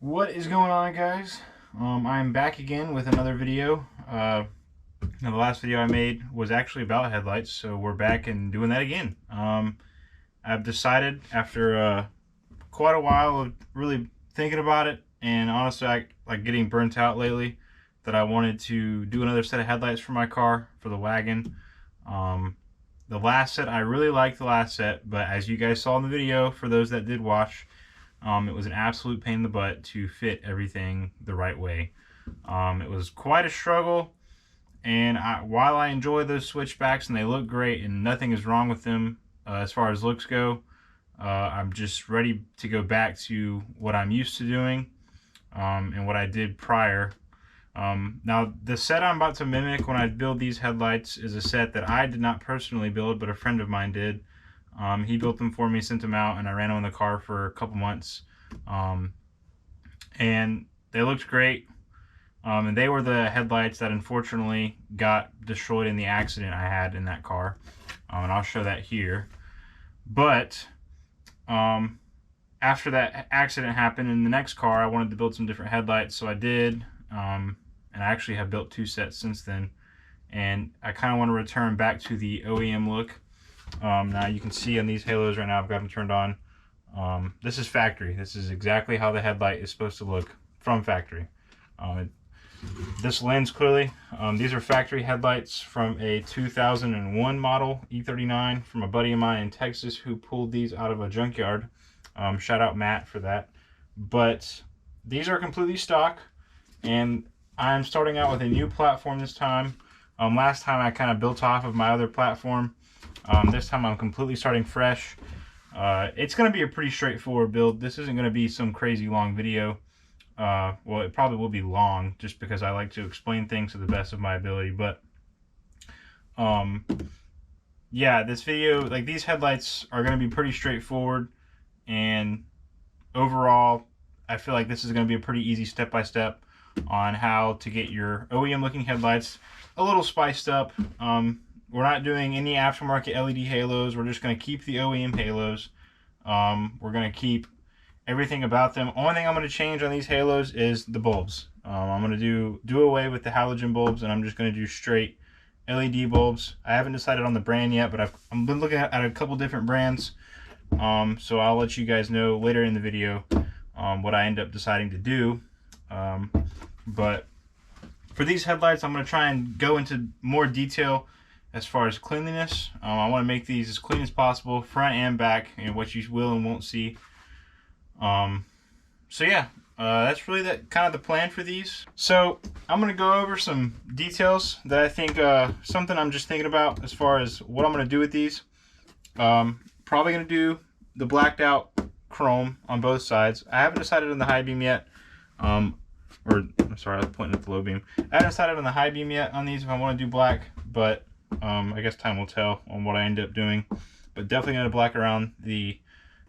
What is going on, guys? I'm back again with another video. The last video I made was actually about headlights, so we're back and doing that again. I've decided after quite a while of really thinking about it, and honestly, I like getting burnt out lately, that I wanted to do another set of headlights for my car, for the wagon. The last set, I really liked the last set, but as you guys saw in the video, for those that did watch, it was an absolute pain in the butt to fit everything the right way. It was quite a struggle, and while I enjoy those switchbacks and they look great and nothing is wrong with them as far as looks go, I'm just ready to go back to what I'm used to doing and what I did prior. Now, the set I'm about to mimic when I build these headlights is a set that I did not personally build, but a friend of mine did. He built them for me, sent them out, and I ran them in the car for a couple months. And they looked great. And they were the headlights that unfortunately got destroyed in the accident I had in that car. And I'll show that here. But after that accident happened in the next car, I wanted to build some different headlights, so I did. And I actually have built two sets since then. And I kind of want to return back to the OEM look. Now you can see on these halos right now, I've got them turned on. This is factory. This is exactly how the headlight is supposed to look from factory. This lens clearly, these are factory headlights from a 2001 model E39 from a buddy of mine in Texas who pulled these out of a junkyard. Shout out Matt for that. But these are completely stock, and I'm starting out with a new platform this time. Last time I kind of built off of my other platform. This time I'm completely starting fresh. It's going to be a pretty straightforward build. This isn't going to be some crazy long video. Well, it probably will be long just because I like to explain things to the best of my ability. But yeah, this video, like these headlights are going to be pretty straightforward. And overall, I feel like this is going to be a pretty easy step-by-step on how to get your OEM looking headlights a little spiced up. We're not doing any aftermarket LED halos. We're just going to keep the OEM halos. We're going to keep everything about them. Only thing I'm going to change on these halos is the bulbs. I'm going to do away with the halogen bulbs, and I'm just going to do straight LED bulbs. I haven't decided on the brand yet, but I've been looking at a couple different brands. So I'll let you guys know later in the video what I end up deciding to do. But for these headlights, I'm going to try and go into more detail as far as cleanliness. I want to make these as clean as possible, front and back, and what you will and won't see. So yeah, that's really kind of the plan for these. So I'm going to go over some details that I think, something I'm just thinking about as far as what I'm going to do with these. Probably going to do the blacked out chrome on both sides. I haven't decided on the high beam yet. I'm sorry, I was pointing at the low beam. I haven't decided on the high beam yet on these if I want to do black, but I guess time will tell on what I end up doing. But definitely going to black around the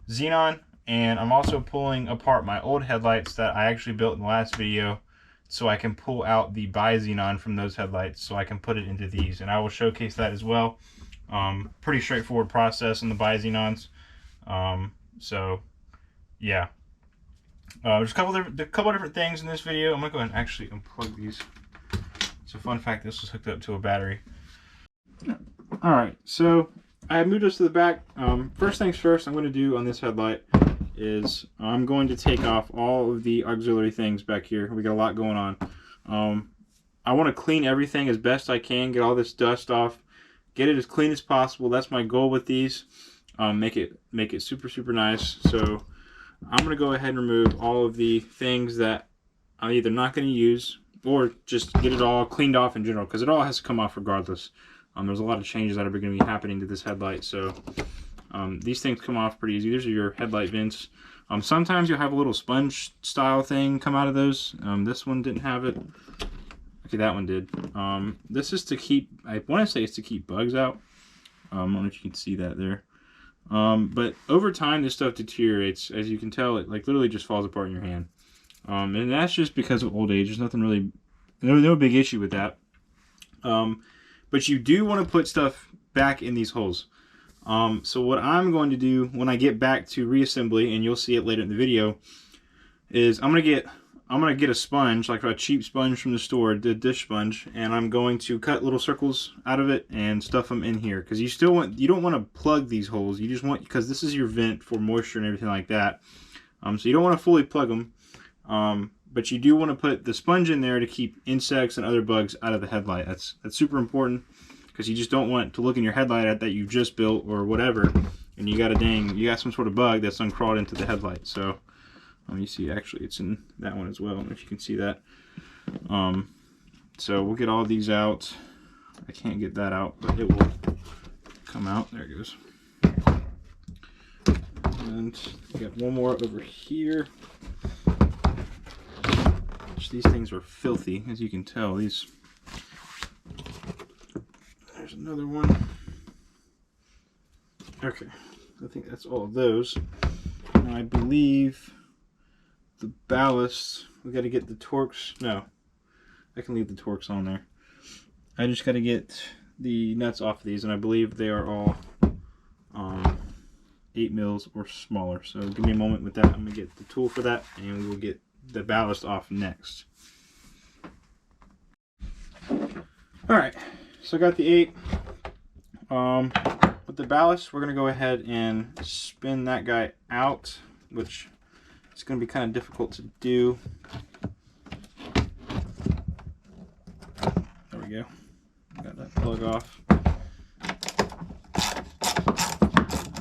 xenon, and I'm also pulling apart my old headlights that I actually built in the last video, so I can pull out the Bi-Xenon from those headlights so I can put it into these, and I will showcase that as well. Pretty straightforward process in the Bi-Xenons. So yeah, there's a couple different things in this video. I'm gonna go ahead and actually unplug these. It's a fun fact, this was hooked up to a battery. All right, so I moved us to the back. First things first, I'm going to do on this headlight is I'm going to take off all of the auxiliary things back here. We got a lot going on. I want to clean everything as best I can, get all this dust off, get it as clean as possible. That's my goal with these. Make it super nice. So I'm going to go ahead and remove all of the things that I'm either not going to use, or just get it all cleaned off in general, because it all has to come off regardless. There's a lot of changes that are going to be happening to this headlight, so these things come off pretty easy. These are your headlight vents. Sometimes you'll have a little sponge style thing come out of those. This one didn't have it. Okay, that one did. This is to keep, I want to say it's to keep bugs out. I don't know if you can see that there. But over time, this stuff deteriorates. As you can tell, it like literally just falls apart in your hand. And that's just because of old age. There's nothing really, no big issue with that. But you do want to put stuff back in these holes. So what I'm going to do when I get back to reassembly, and you'll see it later in the video, is I'm gonna get a sponge, like a cheap sponge from the store, the dish sponge, and I'm going to cut little circles out of it and stuff them in here, because you don't want to plug these holes. You just want, because this is your vent for moisture and everything like that. So you don't want to fully plug them, but you do want to put the sponge in there to keep insects and other bugs out of the headlight. That's super important, because you just don't want to look in your headlight that you just built or whatever, and you got some sort of bug that's uncrawled into the headlight. So you see, actually, it's in that one as well. I don't know if you can see that. So we'll get all these out. I can't get that out, but it will come out. There it goes. And we got one more over here. These things are filthy, as you can tell. There's another one. Okay, I think that's all of those. Now, I believe the ballast, we got to get the Torx. No, I can leave the Torx on there. I just got to get the nuts off of these, and I believe they are all 8 mils or smaller. So give me a moment with that. I'm gonna get the tool for that, and we'll get the ballast off next. All right, so I got the 8. With the ballast, we're gonna go ahead and spin that guy out, which is gonna be kind of difficult to do. There we go. Got that plug off.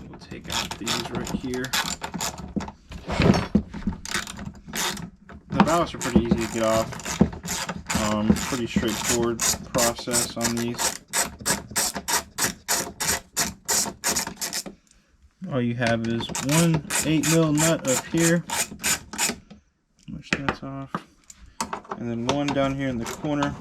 We'll take out these right here. The ballasts are pretty easy to get off. Pretty straightforward process on these. All you have is one 8mm nut up here, which that's off, and then one down here in the corner.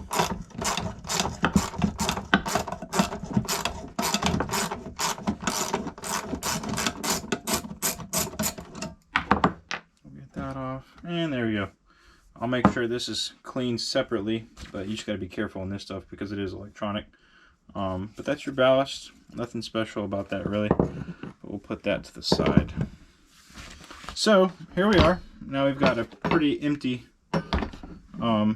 I'll get that off, and there we go. I'll make sure this is cleaned separately, but you just got to be careful on this stuff because it is electronic. But that's your ballast. Nothing special about that really. But we'll put that to the side. So here we are. Now we've got a pretty empty headlight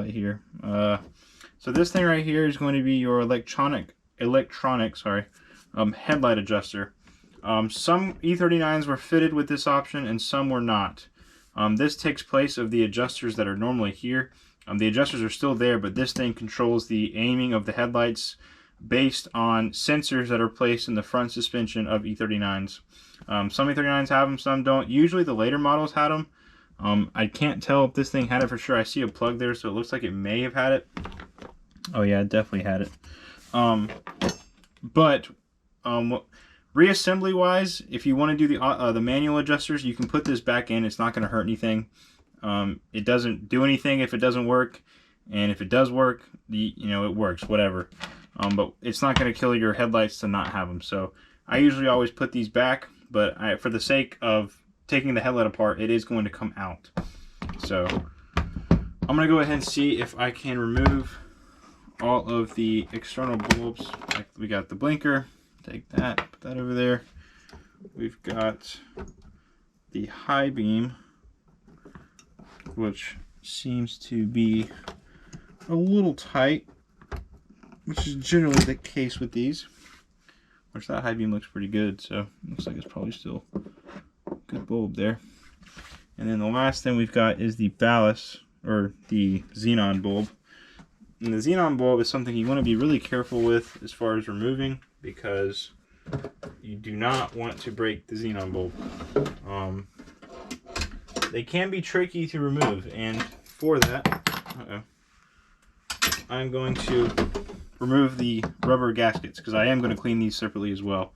here. So this thing right here is going to be your electronic headlight adjuster. Some E39s were fitted with this option and some were not. This takes place of the adjusters that are normally here. The adjusters are still there, but this thing controls the aiming of the headlights based on sensors that are placed in the front suspension of E39s. Some E39s have them, some don't. Usually the later models had them. I can't tell if this thing had it for sure. I see a plug there, so it looks like it may have had it. Oh yeah, it definitely had it. Reassembly wise, if you want to do the manual adjusters, you can put this back in. It's not going to hurt anything. It doesn't do anything if it doesn't work, and if it does work, it works, whatever. But it's not going to kill your headlights to not have them. So I usually always put these back, but for the sake of taking the headlight apart, it is going to come out. So I'm going to go ahead and see if I can remove all of the external bulbs. Like we got the blinker. Take that, put that over there. We've got the high beam, which seems to be a little tight, which is generally the case with these. Which that high beam looks pretty good, so looks like it's probably still a good bulb there. And then the last thing we've got is the ballast, or the xenon bulb. And the xenon bulb is something you want to be really careful with as far as removing, because you do not want to break the xenon bulb. They can be tricky to remove, and for that, I'm going to remove the rubber gaskets, because I am going to clean these separately as well.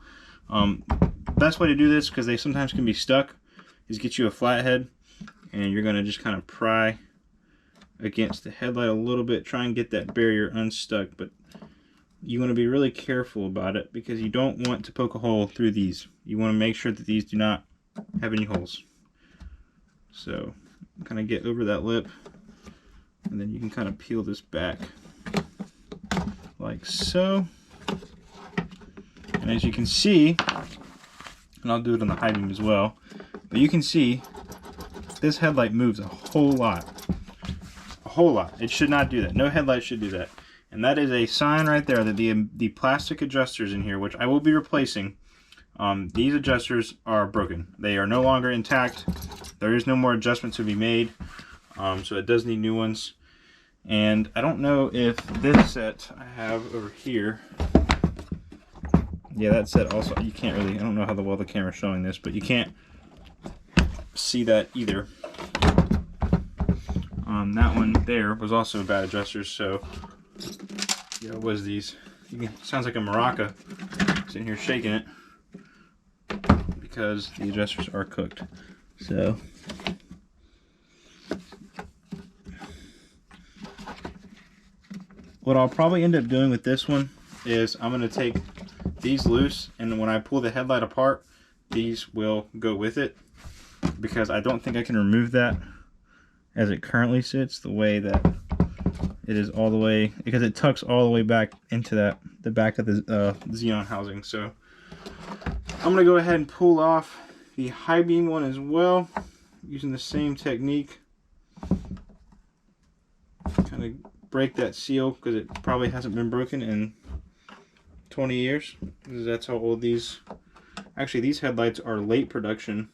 Best way to do this, because they sometimes can be stuck, is get you a flathead, and you're going to just kind of pry against the headlight a little bit, try and get that barrier unstuck, but you want to be really careful about it because you don't want to poke a hole through these. You want to make sure that these do not have any holes. So kind of get over that lip, and then you can kind of peel this back like so. And as you can see, and I'll do it on the high beam as well, but you can see this headlight moves a whole lot. A whole lot. It should not do that. No headlight should do that. And that is a sign right there that the plastic adjusters in here, which I will be replacing, these adjusters are broken. They are no longer intact. There is no more adjustment to be made. So it does need new ones. And I don't know if this set I have over here, yeah, that set also, you can't really, I don't know how well the camera's showing this, but you can't see that either. That one there was also bad adjusters, so yeah, it was these. Sounds like a maraca sitting here shaking it because the adjusters are cooked. So what I'll probably end up doing with this one is I'm going to take these loose, and when I pull the headlight apart, these will go with it, because I don't think I can remove that as it currently sits, the way that it is all the way, because it tucks all the way back into the back of the xenon housing. So I'm going to go ahead and pull off the high beam one as well, using the same technique. Kind of break that seal, because it probably hasn't been broken in 20 years. That's how old these, actually these headlights are late production,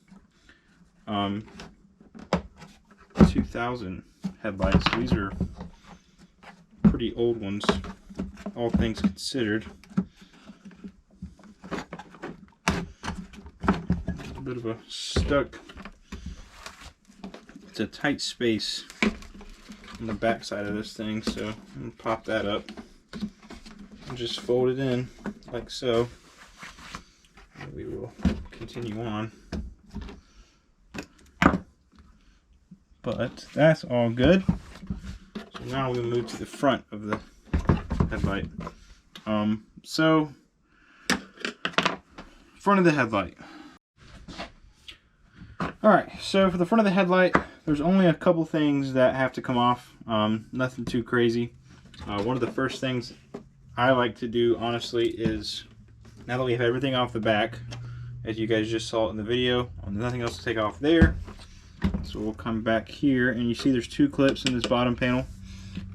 2000 headlights. These are pretty old ones, all things considered. A bit of a stuck, it's a tight space on the back side of this thing, so I'm gonna pop that up and just fold it in like so, and we will continue on. But that's all good. So now we'll move to the front of the headlight. So front of the headlight. Alright, so for the front of the headlight, there's only a couple things that have to come off. Nothing too crazy. One of the first things I like to do, honestly, is now that we have everything off the back, as you guys just saw in the video, there's nothing else to take off there. So we'll come back here, and you see there's two clips in this bottom panel,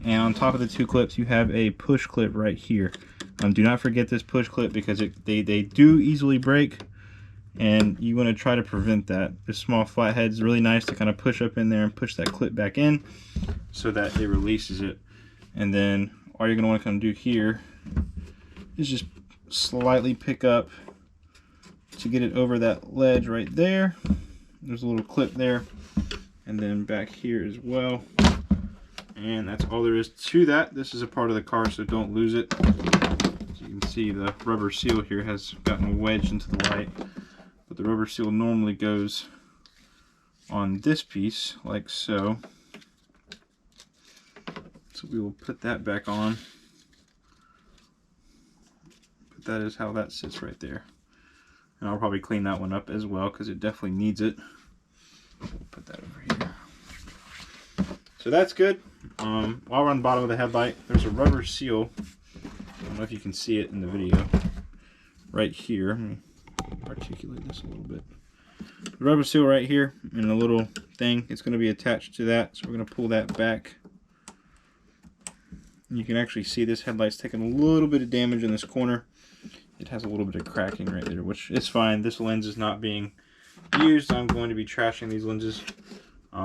and on top of the two clips you have a push clip right here. Do not forget this push clip, because they do easily break, and you want to try to prevent that. This small flathead is really nice to kind of push up in there and push that clip back in so that it releases it. And then all you're going to want to come do here is just slightly pick up to get it over that ledge right there. There's a little clip there, and then back here as well. And that's all there is to that. This is a part of the car, so don't lose it. As you can see, the rubber seal here has gotten wedged into the light, but the rubber seal normally goes on this piece like so. So we will put that back on. But that is how that sits right there. And I'll probably clean that one up as well, because it definitely needs it. We'll put that over here. So that's good. While we're on the bottom of the headlight, there's a rubber seal. I don't know if you can see it in the video. Right here. Let me articulate this a little bit. The rubber seal right here, and a little thing. It's going to be attached to that, so we're going to pull that back. And you can actually see this headlight's taking a little bit of damage in this corner. It has a little bit of cracking right there, which is fine. This lens is not being used. I'm going to be trashing these lenses.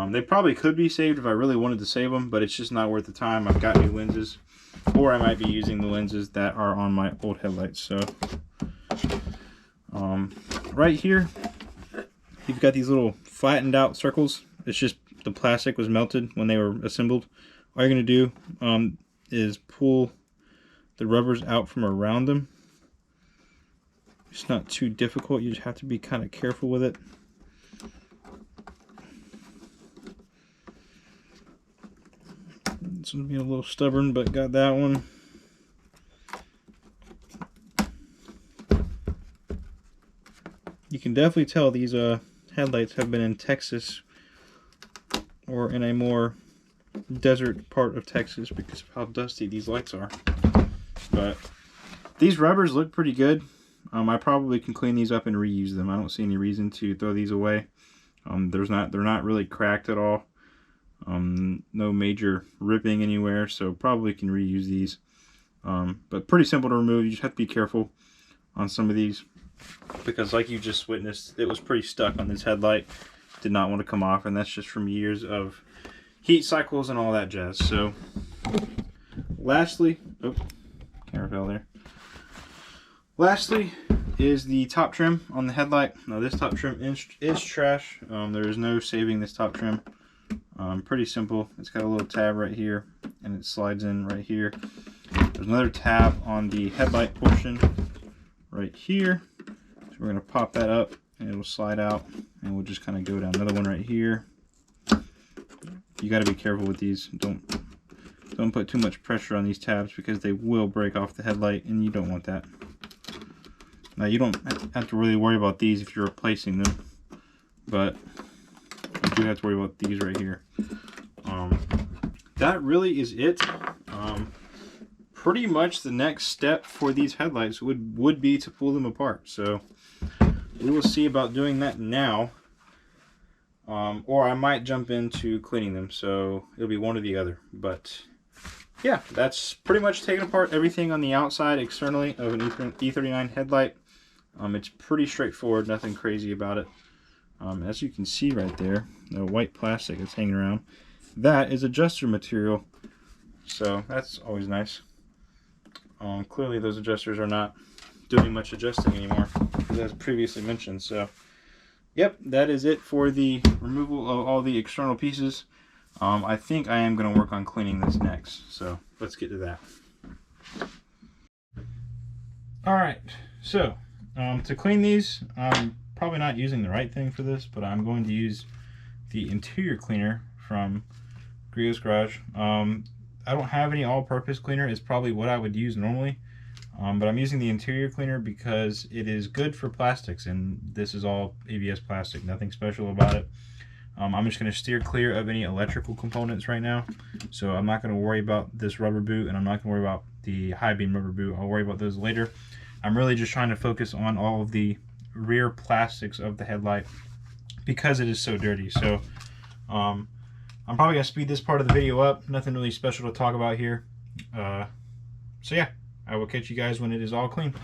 They probably could be saved if I really wanted to save them, but it's just not worth the time. I've got new lenses, or I might be using the lenses that are on my old headlights. So right here, you've got these little flattened out circles. It's just the plastic was melted when they were assembled. All you're going to do is pull the rubbers out from around them. It's not too difficult. You just have to be kind of careful with it. This one's being a little stubborn, but got that one. You can definitely tell these headlights have been in Texas, or in a more desert part of Texas, because of how dusty these lights are. But these rubbers look pretty good. I probably can clean these up and reuse them. I don't see any reason to throw these away. They're not really cracked at all. No major ripping anywhere, so probably can reuse these. But pretty simple to remove. You just have to be careful on some of these, because like you just witnessed, it was pretty stuck on this headlight. Did not want to come off, and that's just from years of heat cycles and all that jazz. So lastly, oh, camera fell there. Lastly is the top trim on the headlight. Now this top trim is trash. There is no saving this top trim. Pretty simple. It's got a little tab right here, and it slides in right here. There's another tab on the headlight portion right here. So we're going to pop that up, and it will slide out, and we'll just kind of go down. Another one right here. You got to be careful with these. Don't put too much pressure on these tabs, because they will break off the headlight, and you don't want that. Now you don't have to really worry about these if you're replacing them, but you do have to worry about these right here. That really is it. Pretty much the next step for these headlights would be to pull them apart. So we will see about doing that now, or I might jump into cleaning them. So it'll be one or the other. But yeah, that's pretty much taking apart everything on the outside externally of an E39 headlight. It's pretty straightforward, nothing crazy about it. As you can see right there, the white plastic that's hanging around, that is adjuster material, so that's always nice. Clearly those adjusters are not doing much adjusting anymore, as previously mentioned. So yep, that is it for the removal of all the external pieces. I think I am going to work on cleaning this next, so let's get to that. Alright, so to clean these, I'm probably not using the right thing for this, but I'm going to use the interior cleaner from Grio's Garage. I don't have any all-purpose cleaner. It's probably what I would use normally, but I'm using the interior cleaner because it is good for plastics, and this is all ABS plastic, nothing special about it. I'm just going to steer clear of any electrical components right now, so I'm not going to worry about this rubber boot, and I'm not going to worry about the high beam rubber boot. I'll worry about those later. I'm really just trying to focus on all of the rear plastics of the headlight because it is so dirty. So I'm probably going to speed this part of the video up. Nothing really special to talk about here. So yeah, I will catch you guys when it is all clean.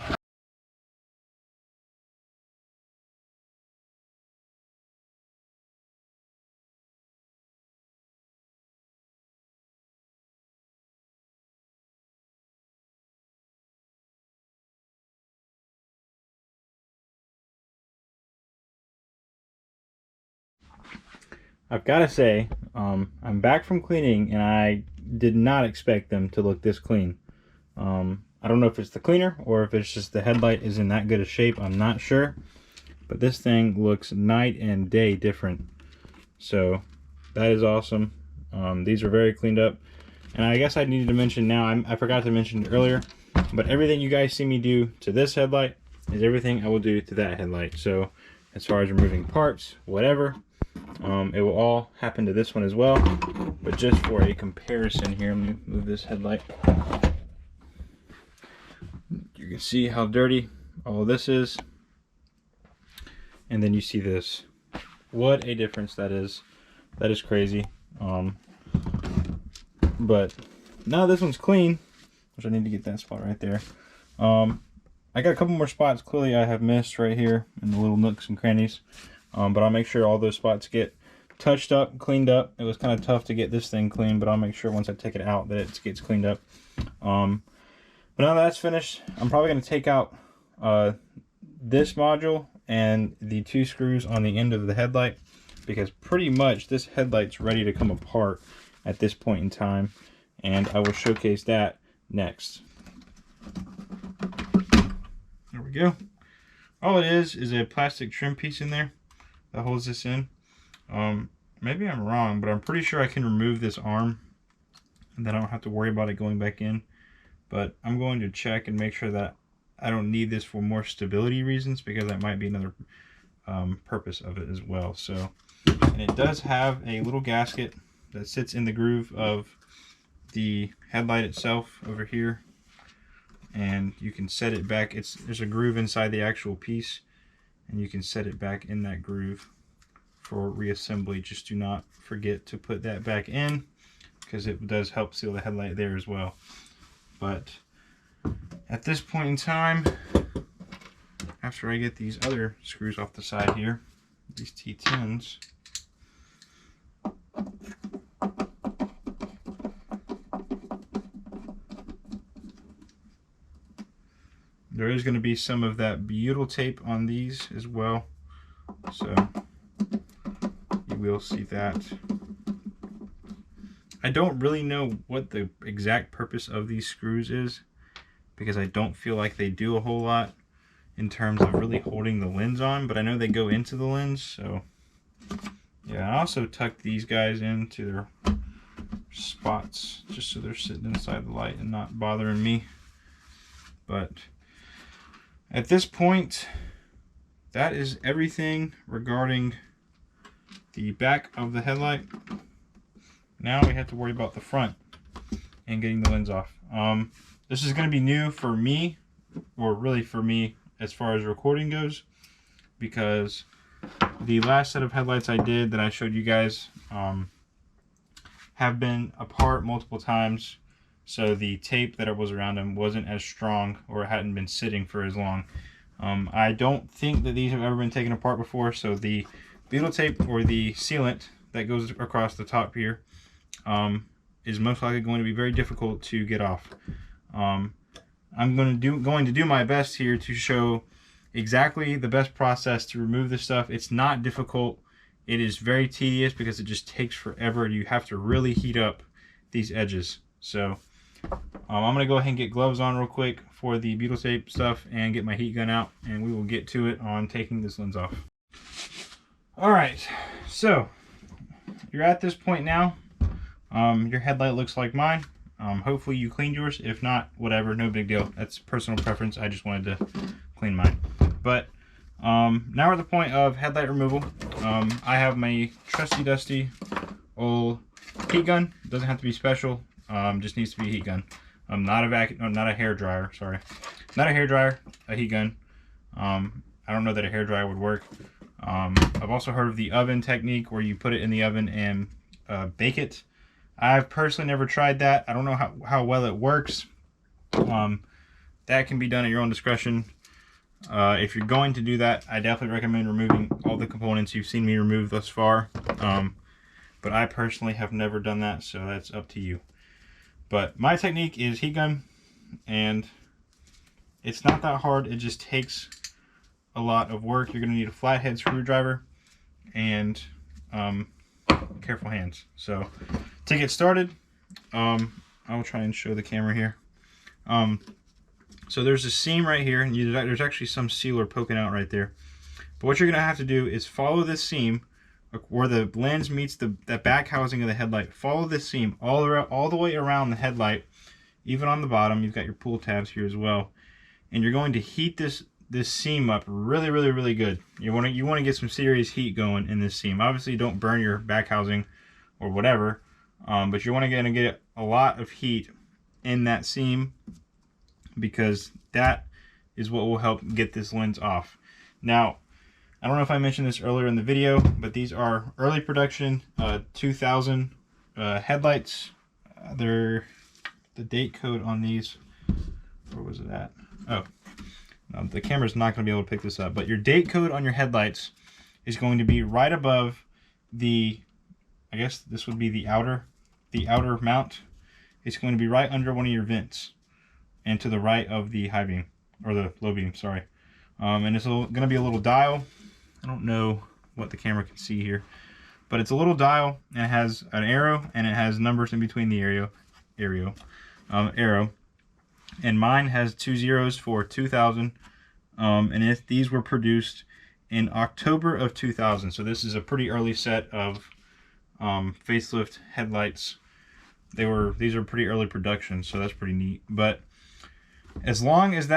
I've got to say, I'm back from cleaning, and I did not expect them to look this clean. I don't know if it's the cleaner or if it's just the headlight is in that good a shape. I'm not sure, but this thing looks night and day different. So that is awesome. These are very cleaned up, and I guess I needed to mention now, I forgot to mention it earlier, but everything you guys see me do to this headlight is everything I will do to that headlight. So as far as removing parts, whatever, it will all happen to this one as well. But just for a comparison here, let me move this headlight. You can see how dirty all of this is, and then you see this. What a difference that is. That is crazy. But now this one's clean, which I need to get that spot right there. I got a couple more spots clearly I have missed right here in the little nooks and crannies, but I'll make sure all those spots get touched up, cleaned up. It was kind of tough to get this thing clean, but I'll make sure once I take it out that it gets cleaned up. But now that's finished, I'm probably going to take out this module and the 2 screws on the end of the headlight, because pretty much this headlight's ready to come apart at this point in time, and I will showcase that next. There we go. All it is a plastic trim piece in there that holds this in. Maybe I'm wrong, but I'm pretty sure I can remove this arm and then I don't have to worry about it going back in. But I'm going to check and make sure that I don't need this for more stability reasons, because that might be another purpose of it as well. So, and it does have a little gasket that sits in the groove of the headlight itself over here, and you can set it back. There's a groove inside the actual piece, and you can set it back in that groove for reassembly. Just do not forget to put that back in, because it does help seal the headlight there as well. But at this point in time, after I get these other screws off the side here, these T10s, there is going to be some of that butyl tape on these as well, so you will see that. I don't really know what the exact purpose of these screws is, because I don't feel like they do a whole lot in terms of really holding the lens on, but I know they go into the lens. So yeah, I also tucked these guys into their spots just so they're sitting inside the light and not bothering me. But at this point, that is everything regarding the back of the headlight. Now we have to worry about the front and getting the lens off. This is going to be new for me, or really for me as far as recording goes, because the last set of headlights I did that I showed you guys have been apart multiple times, so the tape that was around them wasn't as strong, or it hadn't been sitting for as long. I don't think that these have ever been taken apart before, so the butyl tape or the sealant that goes across the top here is most likely going to be very difficult to get off. I'm going to do my best here to show exactly the best process to remove this stuff. It's not difficult. It is very tedious because it just takes forever. You have to really heat up these edges. So I'm going to go ahead and get gloves on real quick for the butyl tape stuff and get my heat gun out, and we will get to it on taking this lens off. Alright, so you're at this point now. Your headlight looks like mine. Hopefully you cleaned yours. If not, whatever, no big deal. That's personal preference. I just wanted to clean mine. But now we're at the point of headlight removal. I have my trusty dusty old heat gun. It doesn't have to be special. Just needs to be a heat gun. Not a hair dryer. Sorry, not a hair dryer. A heat gun. I don't know that a hair dryer would work. I've also heard of the oven technique where you put it in the oven and bake it. I've personally never tried that. I don't know how well it works. That can be done at your own discretion. If you're going to do that, I definitely recommend removing all the components you've seen me remove thus far. But I personally have never done that, so that's up to you. But my technique is heat gun, and it's not that hard. It just takes a lot of work. You're going to need a flathead screwdriver and careful hands. So to get started, I will try and show the camera here. So there's a seam right here, and there's actually some sealer poking out right there. But what you're going to have to do is follow this seam where the lens meets the back housing of the headlight. Follow this seam all the way around the headlight, even on the bottom. You've got your pull tabs here as well, and you're going to heat this seam up really good. You want to get some serious heat going in this seam. Obviously, don't burn your back housing or whatever, but you're going to get a lot of heat in that seam, because that is what will help get this lens off. Now, I don't know if I mentioned this earlier in the video, but these are early production 2000 headlights. The date code on these, where was it at? Oh, no, the camera's not going to be able to pick this up, but your date code on your headlights is going to be right above the, I guess this would be the outer mount. It's going to be right under one of your vents and to the right of the high beam, or the low beam, sorry. And it's going to be a little dial. I don't know what the camera can see here, but it's a little dial, and it has an arrow, and it has numbers in between the arrow. And mine has 2 zeros for 2000. And if these were produced in October of 2000, so this is a pretty early set of facelift headlights. These are pretty early production, so that's pretty neat. But as long as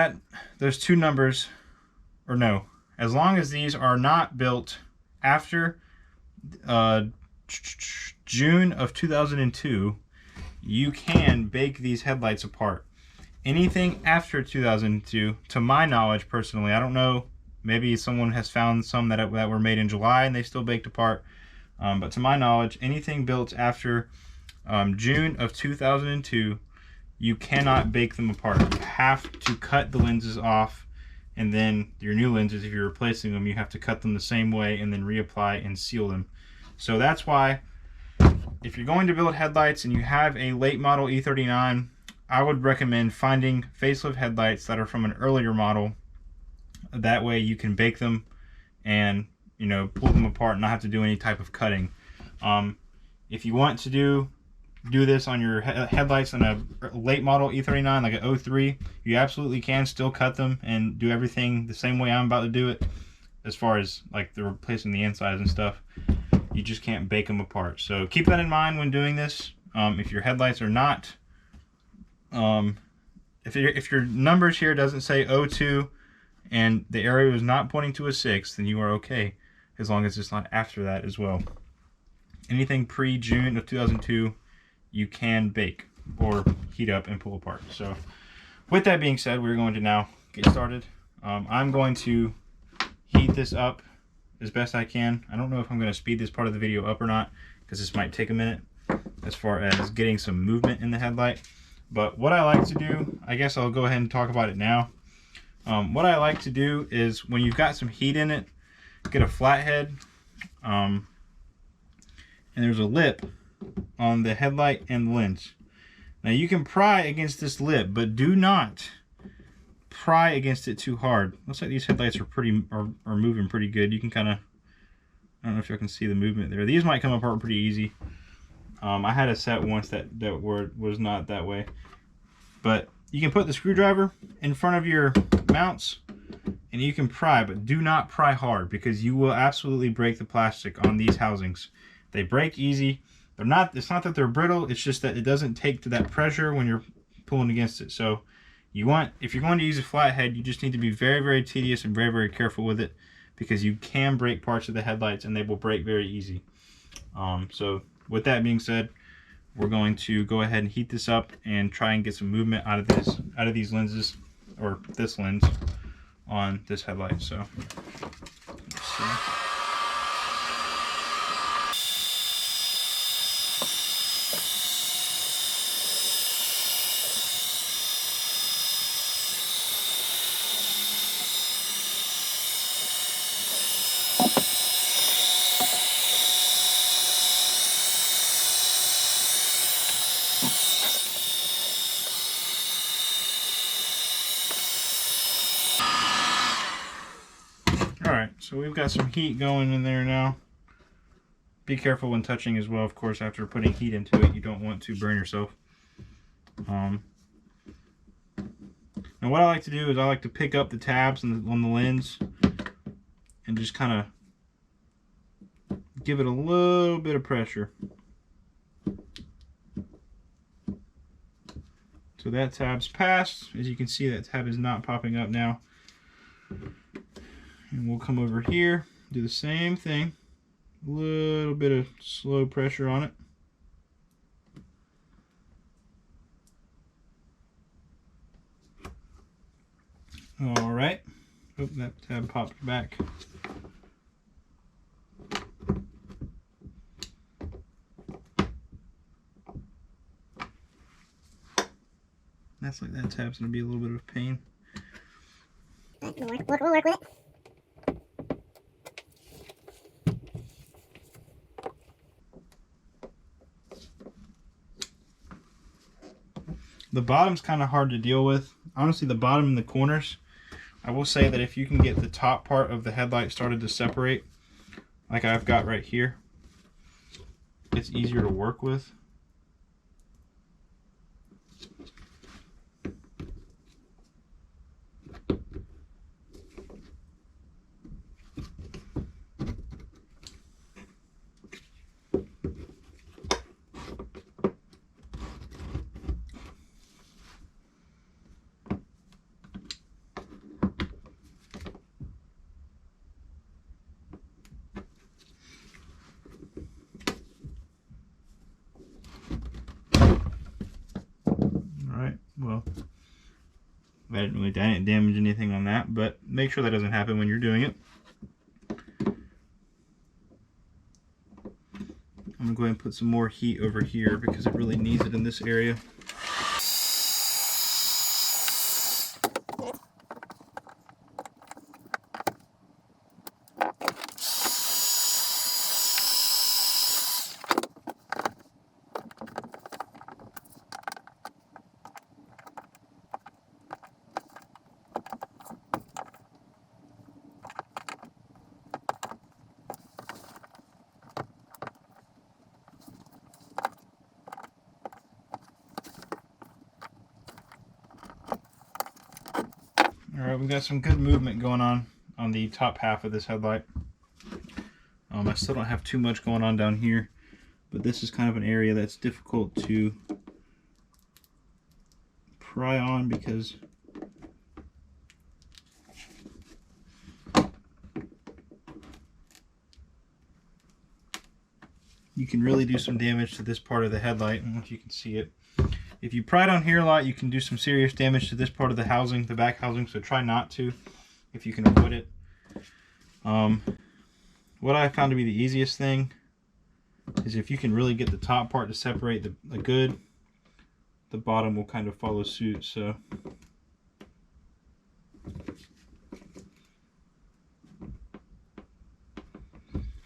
those two numbers, or no, as long as these are not built after June of 2002, you can bake these headlights apart. Anything after 2002, to my knowledge personally, I don't know Maybe someone has found some that were made in July and they still baked apart. But to my knowledge, anything built after June of 2002, you cannot bake them apart. You have to cut the lenses off, and then your new lenses, if you're replacing them, you have to cut them the same way and then reapply and seal them. So that's why if you're going to build headlights and you have a late model E39, I would recommend finding facelift headlights that are from an earlier model. That way you can bake them and, you know, pull them apart and not have to do any type of cutting. If you want to do this on your headlights on a late model E39, like an 03, you absolutely can still cut them and do everything the same way I'm about to do it, as far as like the replacing the insides and stuff. You just can't bake them apart. So keep that in mind when doing this. If your headlights are not, if your numbers here doesn't say 02 and the arrow is not pointing to a 6, then you are okay, as long as it's not after that as well. Anything pre-June of 2002, you can bake or heat up and pull apart. So with that being said, we're going to now get started. I'm going to heat this up as best I can. I don't know if I'm going to speed this part of the video up or not, because this might take a minute as far as getting some movement in the headlight. But what I like to do, I guess I'll go ahead and talk about it now. What I like to do is when you've got some heat in it, get a flathead, and there's a lip on the headlight and the lens. Now you can pry against this lip, but do not pry against it too hard. Looks like these headlights are moving pretty good. You can kind of, I don't know if you can see the movement there. These might come apart pretty easy. I had a set once that was not that way. But you can put the screwdriver in front of your mounts and you can pry, but do not pry hard, because you will absolutely break the plastic on these housings. They break easy. It's not that they're brittle, it's just that it doesn't take to that pressure when you're pulling against it. So if you're going to use a flathead, you just need to be very, very tedious and very, very careful with it, because you can break parts of the headlights and they will break very easy. So with that being said, we're going to go ahead and heat this up and try and get some movement out of these lenses, or this lens on this headlight. So let's see. Alright, so we've got some heat going in there now. Be careful when touching as well, of course. After putting heat into it, you don't want to burn yourself. Now what I like to do is I like to pick up the tabs on the lens and just kind of give it a little bit of pressure. So that tab's passed. As you can see, that tab is not popping up now. And we'll come over here, do the same thing. A little bit of slow pressure on it. All right. Oh, that tab popped back. That's like that tab's gonna be a little bit of pain. We'll work with it. The bottom's kind of hard to deal with. Honestly, the bottom and the corners. I will say that if you can get the top part of the headlight started to separate, like I've got right here, it's easier to work with. I didn't damage anything on that, but make sure that doesn't happen when you're doing it. I'm going to go ahead and put some more heat over here because it really needs it in this area. Alright, we've got some good movement going on the top half of this headlight. I still don't have too much going on down here, but this is kind of an area that's difficult to pry on because you can really do some damage to this part of the headlight. I don't know if you can see it. If you pry down here a lot, you can do some serious damage to this part of the housing, the back housing, so try not to if you can avoid it. What I found to be the easiest thing is if you can really get the top part to separate the good, the bottom will kind of follow suit. So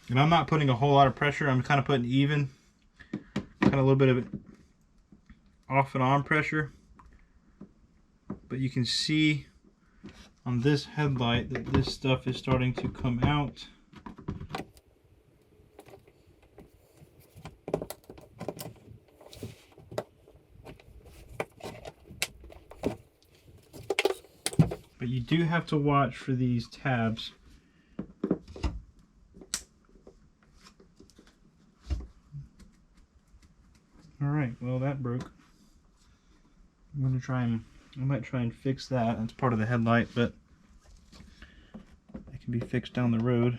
and I'm not putting a whole lot of pressure, I'm kind of putting even, kind of a little bit of it off and on pressure, but you can see on this headlight that this stuff is starting to come out. But you do have to watch for these tabs. Alright, well that broke. I might try and fix that. That's part of the headlight, but it can be fixed down the road.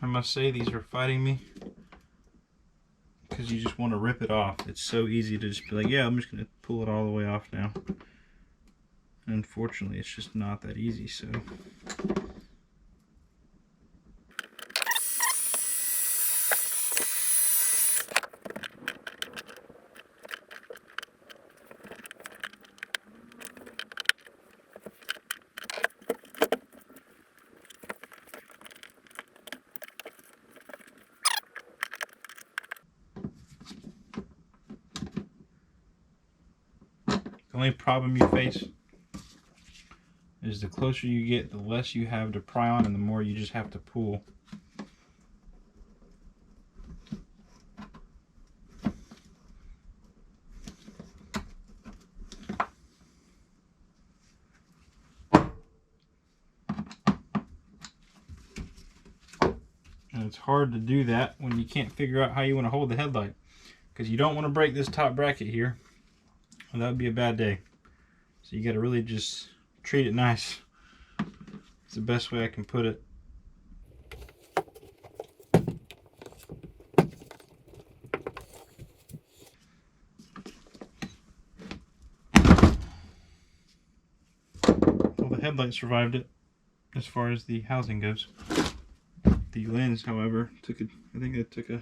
I must say these are fighting me because you just want to rip it off. It's so easy to just be like, yeah, I'm just going to pull it all the way off now. Unfortunately, it's just not that easy, so. The only problem you face is the closer you get, the less you have to pry on and the more you just have to pull. And it's hard to do that when you can't figure out how you want to hold the headlight, because you don't want to break this top bracket here. Well, that would be a bad day. So you got to really just treat it nice. It's the best way I can put it. Well, the headlight survived it as far as the housing goes. The lens, however, I think it took a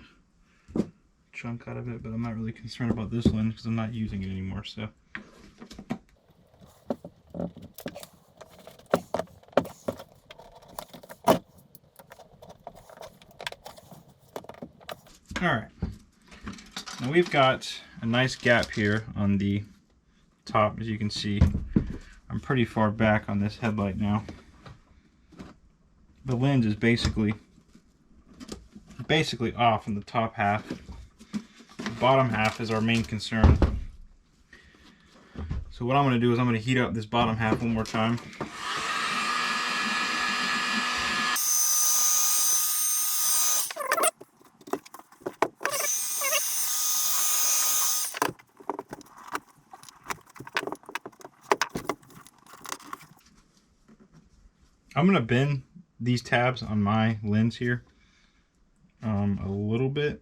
chunk out of it, but I'm not really concerned about this lens because I'm not using it anymore. So alright, now we've got a nice gap here on the top. As you can see, I'm pretty far back on this headlight now. The lens is basically off in the top half. The bottom half is our main concern. So what I'm going to do is I'm going to heat up this bottom half one more time. I'm gonna bend these tabs on my lens here a little bit.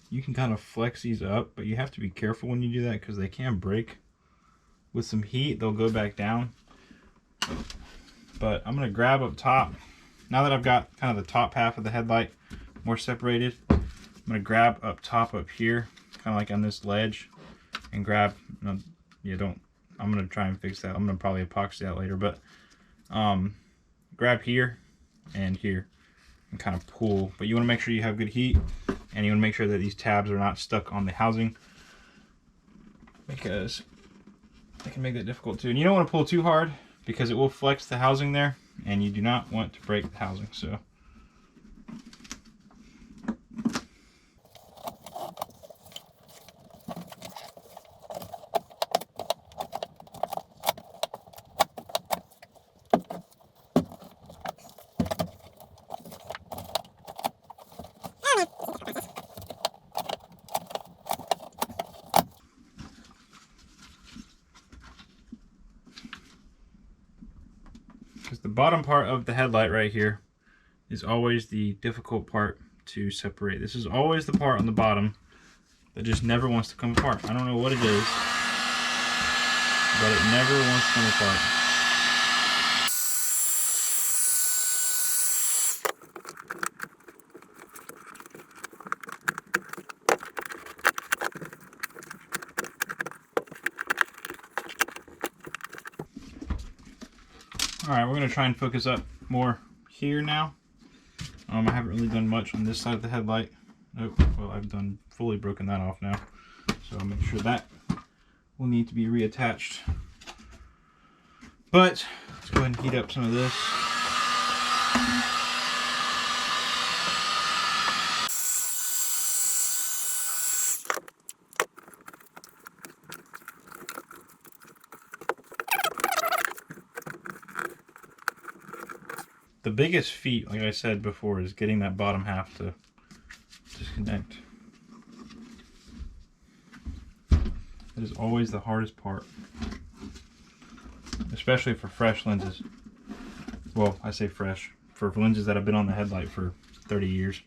You can kind of flex these up, but you have to be careful when you do that because they can break. With some heat, they'll go back down. But I'm gonna grab up top. Now that I've got kind of the top half of the headlight more separated, I'm gonna grab up top up here, kind of like on this ledge, and grab, I'm gonna try and fix that. I'm gonna probably epoxy that later, but grab here and here and kind of pull. But you wanna make sure you have good heat, and you wanna make sure that these tabs are not stuck on the housing, because it can make that difficult too. And you don't want to pull too hard because it will flex the housing there, and you do not want to break the housing. So because the bottom part of the headlight right here is always the difficult part to separate. This is always the part on the bottom that just never wants to come apart. I don't know what it is, but it never wants to come apart. Alright, we're going to try and focus up more here now. I haven't really done much on this side of the headlight. Oh, well, I've fully broken that off now. So I'll make sure that will need to be reattached. But let's go ahead and heat up some of this. The biggest feat, like I said before, is getting that bottom half to disconnect. It is always the hardest part, especially for fresh lenses. Well, I say fresh, for lenses that have been on the headlight for 30 years.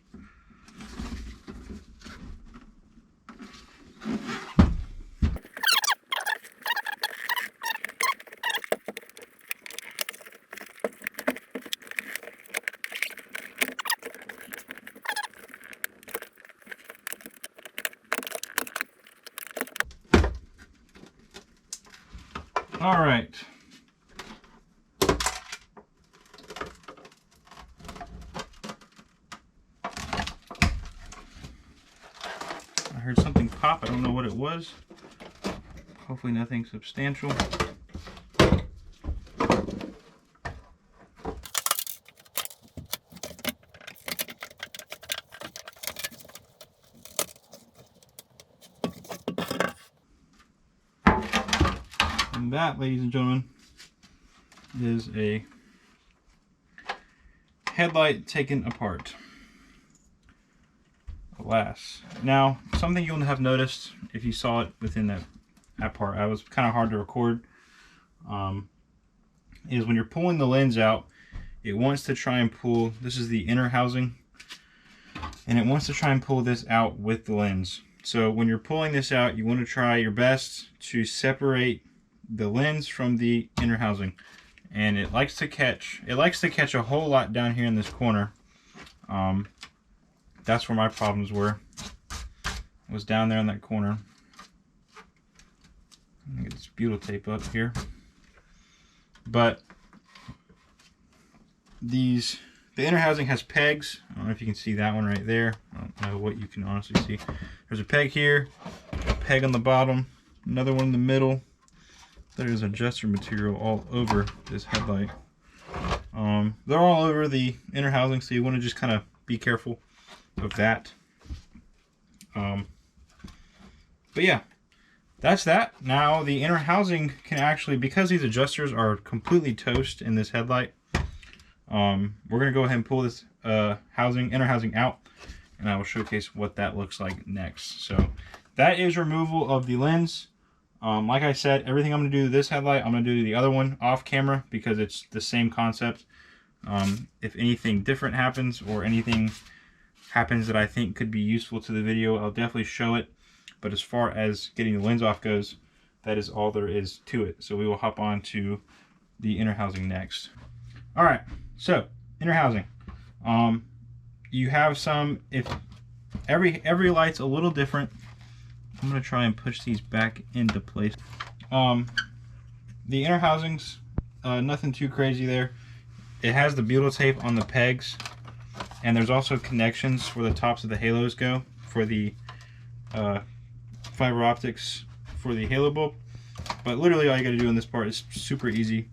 All right. I heard something pop. I don't know what it was. Hopefully nothing substantial. And that, ladies and gentlemen, is a headlight taken apart. Alas. Now, something you'll have noticed if you saw it within that part, I was kind of hard to record, is when you're pulling the lens out, it wants to try and pull, this is the inner housing, and it wants to try and pull this out with the lens. So when you're pulling this out, you want to try your best to separate the lens from the inner housing, and it likes to catch a whole lot down here in this corner. That's where my problems were, was down there in that corner. Let me get this butyl tape up here. But the inner housing has pegs. I don't know if you can see that one right there. I don't know what you can honestly see. There's a peg here, a peg on the bottom, another one in the middle. There's adjuster material all over this headlight. They're all over the inner housing, so you want to just kind of be careful of that. But yeah, that's that. Now the inner housing can actually, because these adjusters are completely toast in this headlight, we're going to go ahead and pull this inner housing out, and I will showcase what that looks like next. So that is removal of the lens. Like I said, everything I'm going to do to this headlight, I'm going to do to the other one off camera because it's the same concept. If anything different happens or anything happens that I think could be useful to the video, I'll definitely show it. But as far as getting the lens off goes, that is all there is to it. So we will hop on to the inner housing next. All right, so inner housing. You have some, if every light's a little different. I'm gonna try and push these back into place. The inner housings, nothing too crazy there. It has the butyl tape on the pegs, and there's also connections where the tops of the halos go for the fiber optics for the halo bulb. But literally all you gotta do in this part is super easy.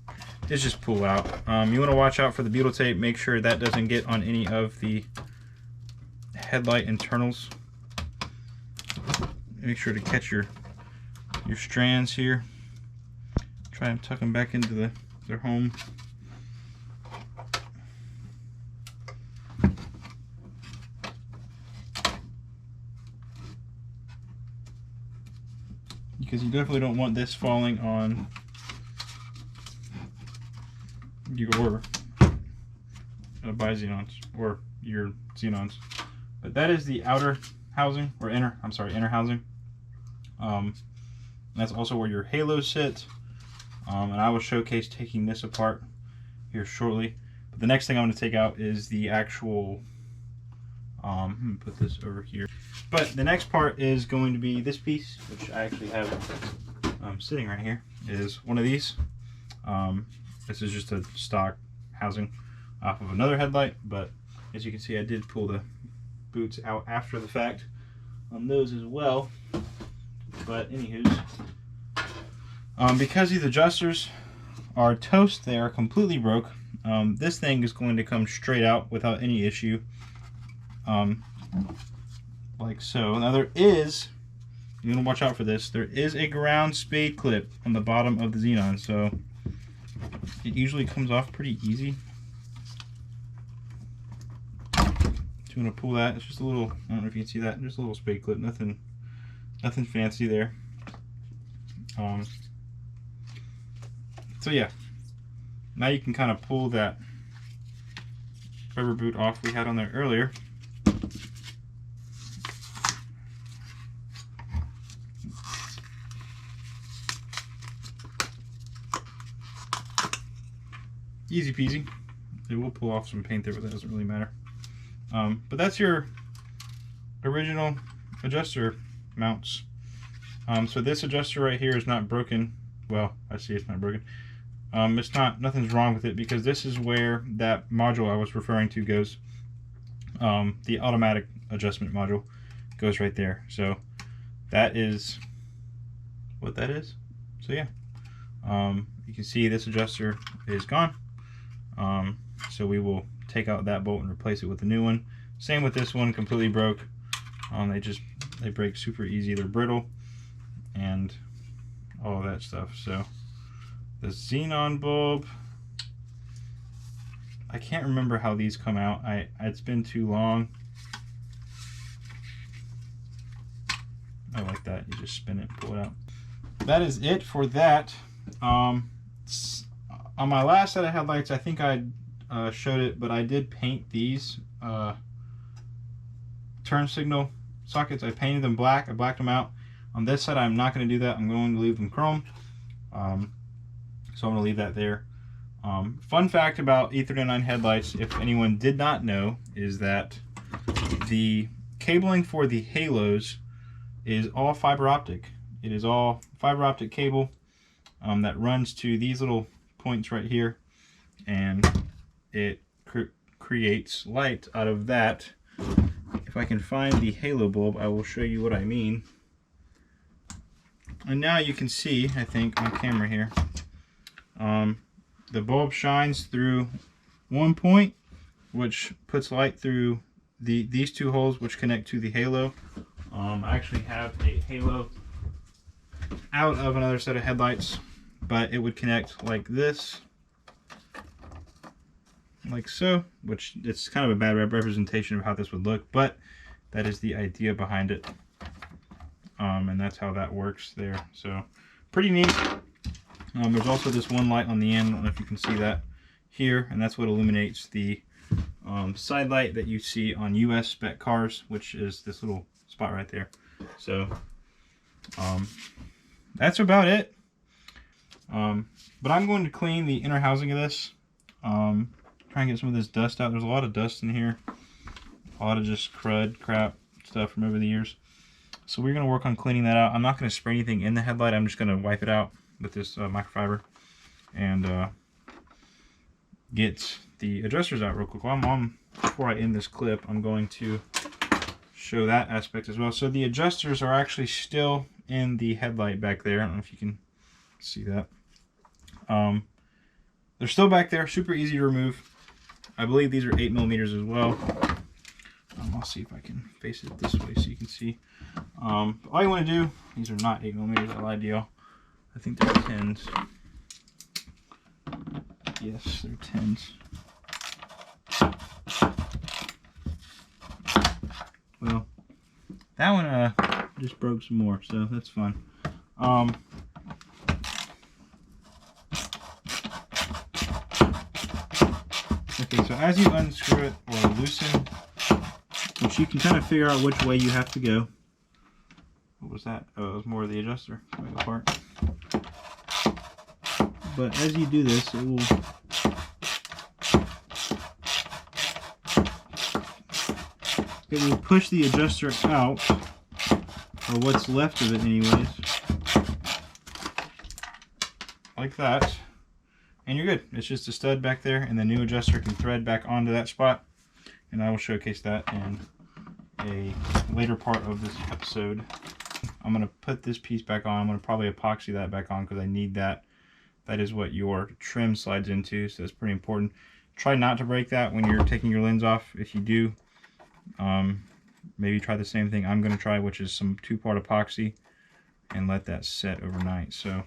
It's just pull out. You wanna watch out for the butyl tape. Make sure that doesn't get on any of the headlight internals. Make sure to catch your strands here. Try and tuck them back into their home. Because you definitely don't want this falling on your Bi-xenons or your xenons. But that is the outer housing, or inner housing. That's also where your halos sit. And I will showcase taking this apart here shortly. But the next thing I'm going to take out is the actual, I'm going to put this over here. But the next part is going to be this piece, which I actually have sitting right here, is one of these. This is just a stock housing off of another headlight, but as you can see, I did pull the boots out after the fact on those as well. But anywho, because these adjusters are toast, they are completely broke. This thing is going to come straight out without any issue, like so. Now there is, you want to watch out for this, there is a ground spade clip on the bottom of the xenon, so it usually comes off pretty easy. So you want to pull that. It's just a little, I don't know if you can see that, just a little spade clip, nothing fancy there. So yeah, now you can kind of pull that rubber boot off we had on there earlier. Easy peasy. It will pull off some paint there, but that doesn't really matter. But that's your original adjuster mounts. So this adjuster right here is not broken. Well, I see it's not broken. Nothing's wrong with it, because this is where that module I was referring to goes. The automatic adjustment module goes right there. So that is what that is. So yeah, you can see this adjuster is gone. So we will take out that bolt and replace it with a new one. Same with this one, completely broke. They break super easy. They're brittle and all of that stuff. So the xenon bulb, I can't remember how these come out. It's been too long. I like that. You just spin it and pull it out. That is it for that. On my last set of headlights, I think I showed it, but I did paint these turn signal sockets. I painted them black. I blacked them out. On this side, I'm not going to do that. I'm going to leave them chrome. So I'm going to leave that there. Fun fact about E39 headlights, if anyone did not know, is that the cabling for the halos is all fiber optic. It is all fiber optic cable that runs to these little points right here, and it creates light out of that. If I can find the halo bulb, I will show you what I mean. And now you can see, I think, on camera here, the bulb shines through one point, which puts light through these two holes, which connect to the halo. I actually have a halo out of another set of headlights, but it would connect like this, like so, which it's kind of a bad representation of how this would look, but that is the idea behind it. And that's how that works there. So pretty neat. There's also this one light on the end. I don't know if you can see that here, and that's what illuminates the side light that you see on US spec cars, which is this little spot right there. So that's about it. But I'm going to clean the inner housing of this. Try and get some of this dust out. There's a lot of dust in here. A lot of just crud, crap, stuff from over the years. So we're going to work on cleaning that out. I'm not going to spray anything in the headlight. I'm just going to wipe it out with this microfiber and get the adjusters out real quick. While I'm on, before I end this clip, I'm going to show that aspect as well. So the adjusters are actually still in the headlight back there. I don't know if you can see that. They're still back there, super easy to remove. I believe these are 8mm as well. I'll see if I can face it this way so you can see. All you want to do, these are not 8mm, I lied to y'all. I think they're 10s. Yes, they're 10s. Well, that one just broke some more, so that's fun. Okay, so as you unscrew it or loosen, which you can kind of figure out which way you have to go. What was that? Oh, it was more of the adjuster coming apart. But as you do this, it will push the adjuster out, or what's left of it anyways, like that, and you're good. It's just a stud back there, and the new adjuster can thread back onto that spot, and I will showcase that in a later part of this episode. I'm going to put this piece back on. I'm going to probably epoxy that back on because I need that. That is what your trim slides into, so it's pretty important. Try not to break that when you're taking your lens off. If you do, maybe try the same thing I'm going to try, which is some 2-part epoxy, and let that set overnight. So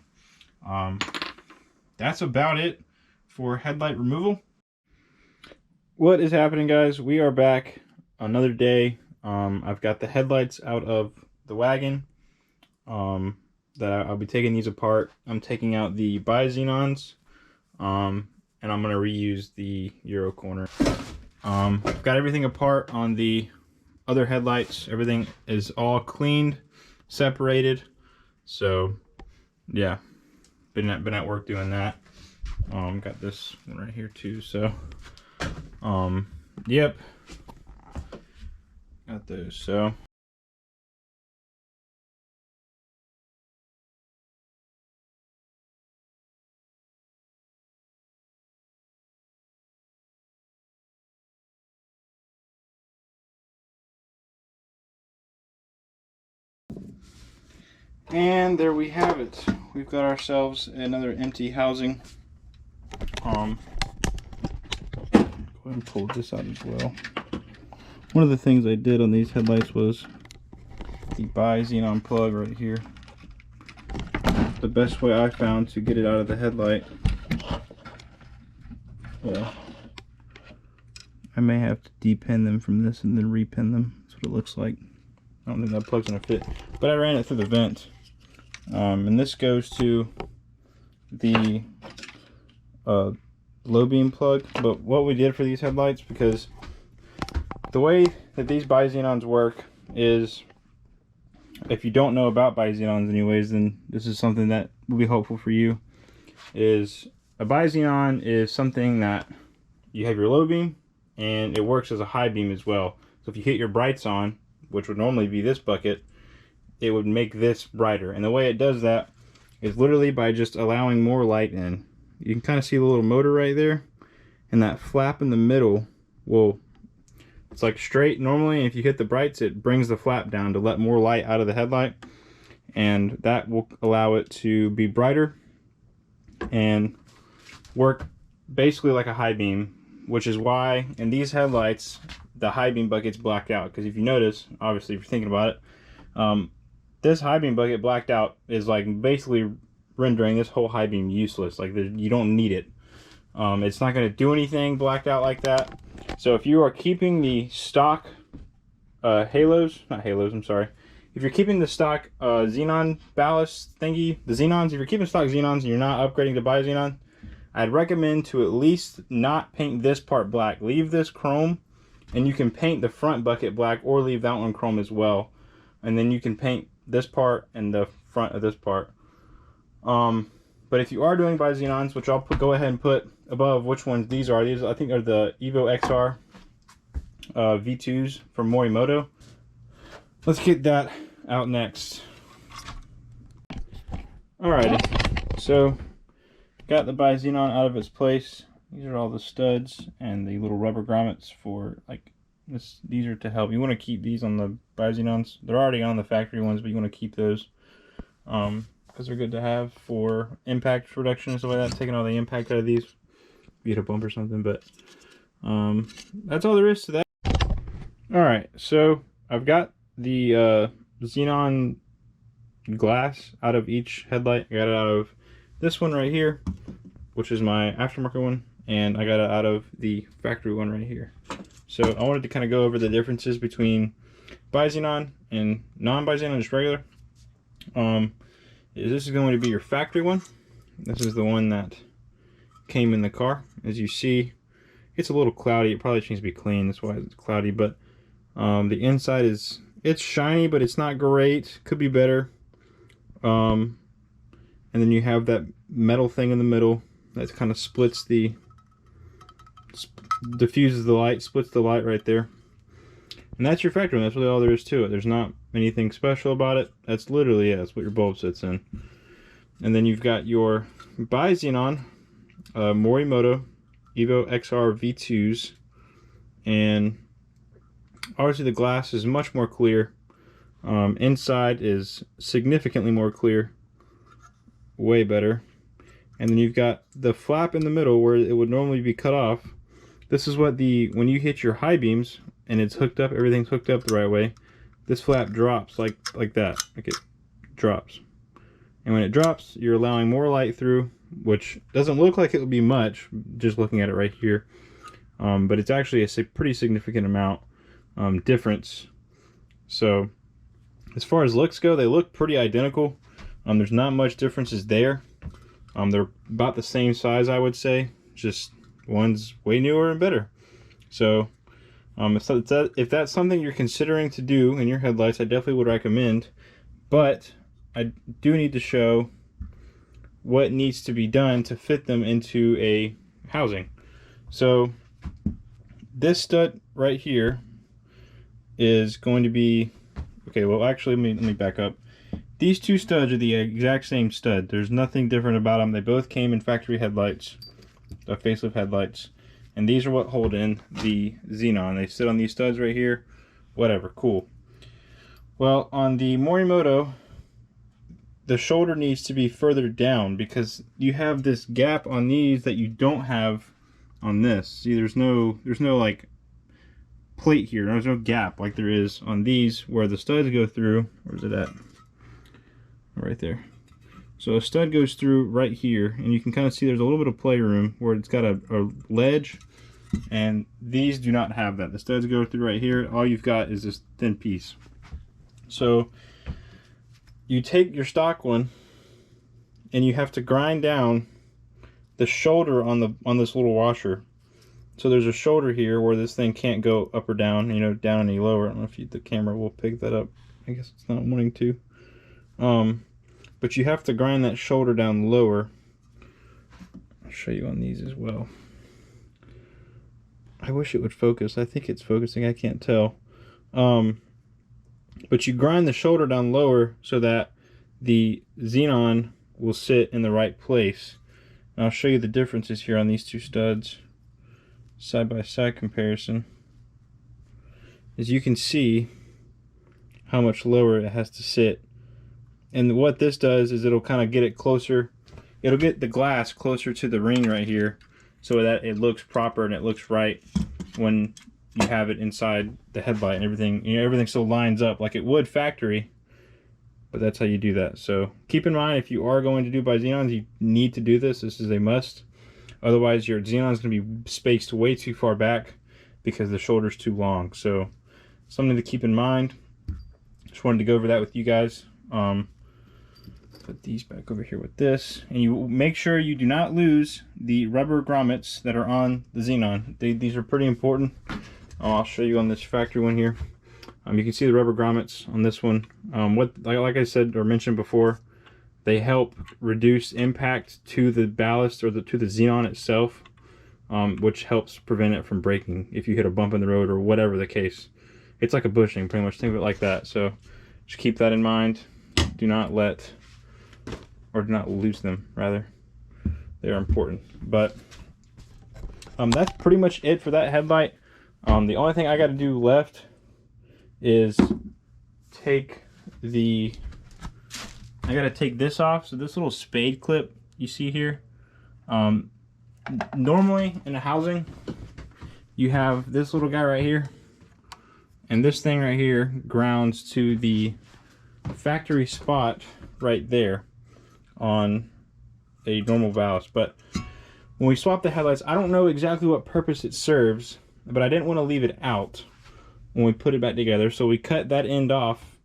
that's about it for headlight removal. What is happening, guys? We are back another day. I've got the headlights out of the wagon. That I'll be taking these apart. I'm taking out the Bi-Xenons, and I'm going to reuse the Euro corner. I've got everything apart on the other headlights. Everything is all cleaned, separated. So yeah, been at work doing that. Got this one right here too. So yep, got those. So and there we have it. We've got ourselves another empty housing. Go ahead and pull this out as well. One of the things I did on these headlights was the Bi-Xenon plug right here. The best way I found to get it out of the headlight. Well, I may have to depin them from this and then repin them. That's what it looks like. I don't think that plug's gonna fit, but I ran it through the vent. And this goes to the low beam plug. But what we did for these headlights, because the way that these Bi-Xenons work is, if you don't know about Bi-Xenons anyways, then this is something that will be helpful for you. Is a Bi-Xenon is something that you have your low beam, and it works as a high beam as well. So if you hit your brights on, which would normally be this bucket, it would make this brighter. And the way it does that is literally by just allowing more light in. You can kind of see the little motor right there, and that flap in the middle will, it's like straight normally, and if you hit the brights, it brings the flap down to let more light out of the headlight, and that will allow it to be brighter and work basically like a high beam, which is why in these headlights the high beam bucket's blacked out. Because if you notice, obviously if you're thinking about it, this high beam bucket blacked out is like basically rendering this whole high beam useless. Like you don't need it. It's not going to do anything blacked out like that. So if you are keeping the stock halos, not halos, I'm sorry, if you're keeping the stock xenon ballast thingy, the xenons, if you're keeping stock xenons and you're not upgrading to Bi-Xenon, I'd recommend to at least not paint this part black. Leave this chrome, and you can paint the front bucket black or leave that one chrome as well. And then you can paint this part and the front of this part. But if you are doing Bi-Xenons, which I'll go ahead and put above which ones these are. These I think are the Evo XR V2s from Morimoto. Let's get that out next. Alrighty, so got the Bi-Xenon out of its place. These are all the studs and the little rubber grommets for like this. These are to help. You want to keep these on the Bi-Xenons. They're already on the factory ones, but you want to keep those because they're good to have for impact reduction and stuff like that. Taking all the impact out of these, be it a bump or something. But that's all there is to that. All right, so I've got the xenon glass out of each headlight. I got it out of this one right here, which is my aftermarket one, and I got it out of the factory one right here. So I wanted to kind of go over the differences between Bi-Xenon and non-Bi-Xenon, just regular. This is going to be your factory one. This is the one that came in the car. As you see, it's a little cloudy. It probably needs to be clean. That's why it's cloudy. But the inside it's shiny, but it's not great. Could be better. And then you have that metal thing in the middle that kind of diffuses the light, splits the light right there. And that's your factory one. That's really all there is to it. There's not anything special about it. That's literally it. That's what your bulb sits in. And then you've got your Bi-Xenon Morimoto Evo XR V2s. And obviously the glass is much more clear. Inside is significantly more clear. Way better. And then you've got the flap in the middle where it would normally be cut off. This is what when you hit your high beams and it's hooked up, everything's hooked up the right way, this flap drops like that. Like it drops. And when it drops, you're allowing more light through, which doesn't look like it would be much, just looking at it right here. But it's actually a pretty significant amount difference. So as far as looks go, they look pretty identical. There's not much differences there. They're about the same size, I would say. Just one's way newer and better. So if that's something you're considering to do in your headlights, I definitely would recommend. But I do need to show what needs to be done to fit them into a housing. So this stud right here is going to be, okay, well actually let me back up. These two studs are the exact same stud. There's nothing different about them. They both came in factory headlights, the facelift headlights. And these are what hold in the xenon. They sit on these studs right here. Whatever, cool. Well, on the Morimoto, the shoulder needs to be further down because you have this gap on these that you don't have on this. See, there's no like plate here. There's no gap like there is on these where the studs go through. Where's it at? Right there. So a stud goes through right here, and you can kind of see there's a little bit of playroom where it's got a ledge, and these do not have that. The studs go through right here. All you've got is this thin piece. So you take your stock one, and you have to grind down the shoulder on this little washer. So there's a shoulder here where this thing can't go up or down, you know, down any lower. I don't know if the camera will pick that up. I guess it's not wanting to. But you have to grind that shoulder down lower. I'll show you on these as well. I wish it would focus. I think it's focusing. I can't tell. But you grind the shoulder down lower so that the xenon will sit in the right place. And I'll show you the differences here on these two studs. Side by side comparison. As you can see how much lower it has to sit. And what this does is it'll kind of get it closer. It'll get the glass closer to the ring right here so that it looks proper and it looks right when you have it inside the headlight and everything. You know, everything still lines up like it would factory, but that's how you do that. So keep in mind, if you are going to do Bi-Xenons, you need to do this. This is a must. Otherwise, your xenon is going to be spaced way too far back because the shoulder's too long. So something to keep in mind. Just wanted to go over that with you guys. Put these back over here with this, and you make sure you do not lose the rubber grommets that are on the Xenon. These are pretty important. I'll show you on this factory one here. You can see the rubber grommets on this one. Like I said or mentioned before, they help reduce impact to the ballast or to the Xenon itself, which helps prevent it from breaking if you hit a bump in the road or whatever the case. It's like a bushing, pretty much. Think of it like that. So just keep that in mind. Do not lose them, rather. They're important. But that's pretty much it for that headlight. The only thing I got to do left is take I got to take this off. So this little spade clip you see here, normally in a housing you have this little guy right here, and this thing right here grounds to the factory spot right there on a normal ballast. But when we swap the headlights, I don't know exactly what purpose it serves, but I didn't want to leave it out when we put it back together, so we cut that end off